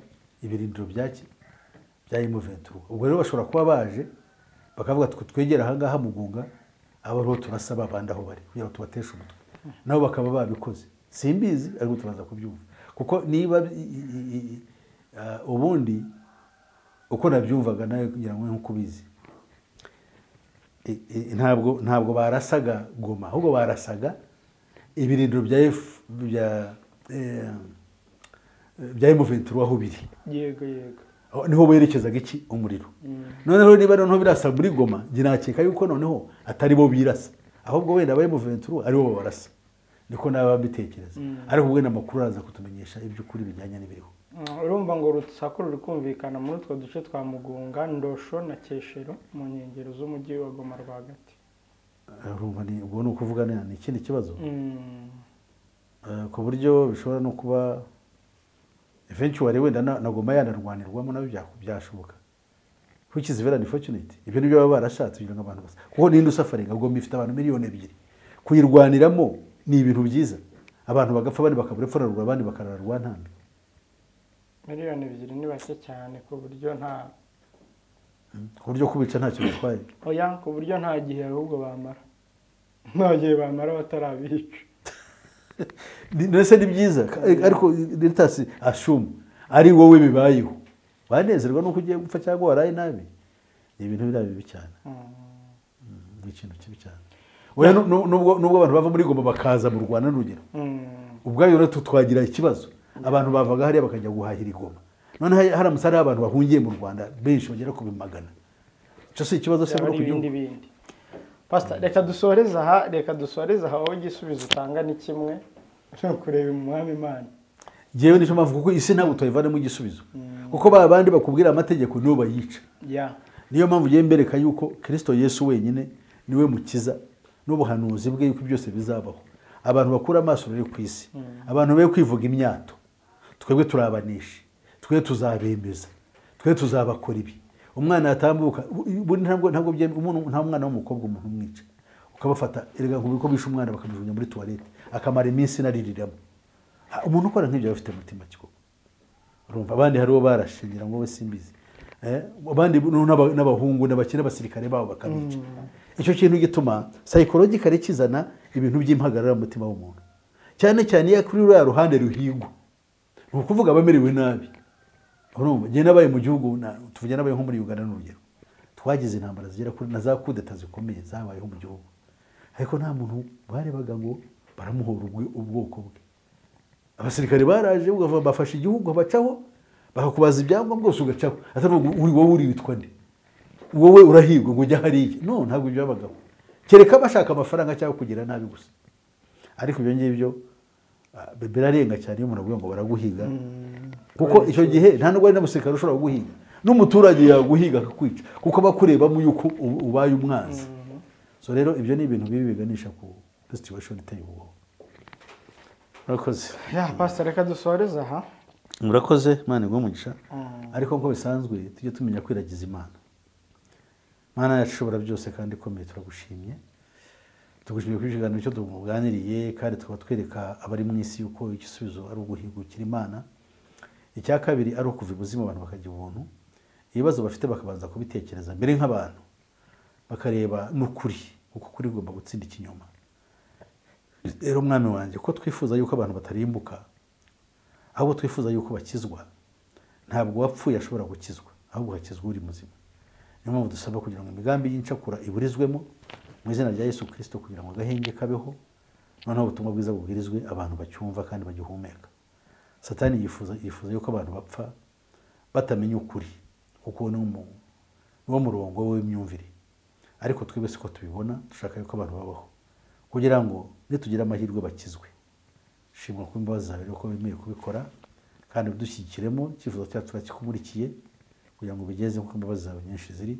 ibirindiro byaki bya M23. Ubwo rero bashobora kuba baje bakavuga twegera aha ngaha Mugunga abariho turasaba abandi aho bari kugira ngo tubateshe umutwe nabo bakaba babikoze simbizi ariko turaza kubyumva kuko niba ubundi uko nabyumvaga nayo kugira ngo nkuko bizi ntabwo barasaga Goma ahubwo barasaga ibirindiro bya M23 aho biri.
Yego
niho berekezaga iki umuriro. Noneho niba noneho birasa muri Goma ginakeka yuko noneho atari bo birasa ahubwo wenda aba M23 ari bo barasa niko naba bitekereza ariko ubwo namakuru araza kutumenyesha ibyo kuri bijyanye n'ibiriho.
Urumva ngo rutsakuru rukumvikana muri utwo duce twa Mugunga, Ndosho na Keshero mu nkengero z'umujyi wa Goma rwagati.
Urumva ni ubwo no kuvugana ni ikindi kibazo ku buryo bishobora no kuba eventually wenda na Goma yanarwanirwamo nabyo byashoboka which is very unfortunate. Ibyo nibyo baba barashatse kugira ngo abantu basa kuko ninde usafaringa Goma ifite abantu miliyoni 2 kuyirwaniramo ni ibintu byiza abantu bagapfa bandi bakabura epfo abandi bakararwa ntambi.
Miliyoni 2 ni bake cyane ku buryo nta
ku buryo kubica ntacyo bitwaye.
Oya ku buryo nta gihe ahubwo bamara nta gihe bamara batarabica.
Nese ni byiza ariko ditasi assume ari wowe bibayeho banezerwa no kugiye gupfa cyangwa waraye nabi ibintu birabibi cyane. Ikintu kibi cyane. Oya nubwo abantu bava muri Goma bakaza mu Rwanda n'urugero ubwayo rero twagira ikibazo abantu bavaga hariya bakajya guhahira i Goma none hari amusare abantu bahungiye mu Rwanda benshi bagera ku 100. Cyo si ikibazo se muri
kugihugu. Pastor, reka dusoreza aha wowe igisubizo utanga ni kimwe cyo kureba umwami Imana.
Jewe nico mavuga kuko isi ntabwo tuyivane mu gisubizo kuko babandi bakubwira amategeko nibo bayica. Niyo mpamvu giye mbereka yuko Kristo Yesu wenyine niwe mukiza n'ubuhanuzi bwe yuko byose bizabaho. Abantu bakura amaso rero ku isi abantu be kwivuga imyato twebwe turabanisha twe tuzabemeza twe tuzabakora ibi umwana yatambuka ntabwo umuntu nta mwana w'umukobwa umuntu umwica ukabafata erega nkubiko bisha umwana bakamujunya muri toilette akamara iminsi naririramo umuntu ukora nk'ibyo afite mutima kiko urumva abandi hariho barashingira ngo we simbizi abandi n'abahungu n'abakina basirikare babo bakabica. Icyo kintu gituma psychologically kizana ibintu by'impagarara mu mutima w'umuntu cyane cyane ya kuri rwa ruhande ruhigwa nukuvuga abamerewe nabi njye nabaye mu gihugu tuvuge nabaye nko muri Uganda n'urugero twagize intambara zigera kuri na za kudeta zikomeye zabayeho mu gihugu ariko nta muntu barebaga ngo baramuhora ubwoko bwe abasirikare baraje bafashe igihugu bacaho bakakubaza ibyangombwa byose ugacaho atari wowe witwa nde wowe urahigwa ngo ujya hariya no ntabwo ibyo babagaho kereka bashaka amafaranga cyangwa kugira nabi gusa ariko ibyo ngibyo birarenga cyane iyo umuntu avuga ngo baraguhiga kuko icyo gihe nta nubwo ari n'umusirikare ushobora kuguhiga n'umuturage yaguhiga akakwica kuko bakurebamo yuko ubaye umwanzi so rero ibyo ni ibintu bibi biganisha ku situation iteye ubwoba. Murakoze.
Pastor reka dusoreze aha.
Murakoze Imana igumugisha ariko nko bisanzwe tujye tumenya kwiragiza Imana. Imana yashobora byose kandi ikomeye turagushimye. Tugushimiye ku kiganiro cyo tuganiriye kandi tukaba twereka abari mu isi yuko igisubizo ari uguhigukira Imana. Icya kabiri ari ukuva ubuzima abantu bakagira ubuntu. Ibibazo bafite bakabanza kubitekereza mbere nk'abantu bakareba n'ukuri kuko kuri gomba gutsinda ikinyoma. Rero mwami wanjye ko twifuza yuko abantu batarimbuka ahubwo twifuza yuko bakizwa ntabwo wapfuye ashobora gukizwa ahubwo hakizwa uri muzima. Niyo mpamvu dusaba kugira ngo imigambi y'incakura iburizwemo mu izina rya Yesu Kristo kugira ngo agahenge kabeho noneho ubutumwa bwiza bubwirizwe abantu bacyumva kandi bagihumeka. Satani yifuza yuko abantu bapfa batamenya ukuri kuko ni wo murongo w'imyumvire ariko twebwe ko tubibona dushaka yuko abantu babaho kugira ngo nitugira amahirwe bakizwe. Shimwa ku imbabazi zawe ko bemeye kubikora kandi udushyikiremo icyifuzo cyacu turakikumurikiye kugira ngo bigeze kuko imbabazi zawe nyinshi ziri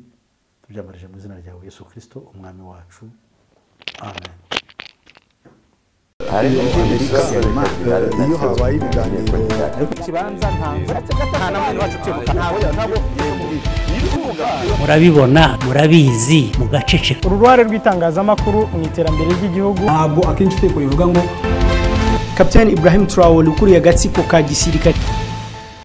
tubyamarije mu izina ryawe Yesu Kristo umwami wacu amen.
iyo habaye ibiganiro
kibanza nta namwe wacu tuvuga ntabwo
murabibona murabizi mugaceceka.
uruhare rw'itangazamakuru mu iterambere ry'igihugu
ntabwo akenshi iteko rivuga ngo Kapiteni Ibrahim Traoré ukuriye agatsiko ka gisirikare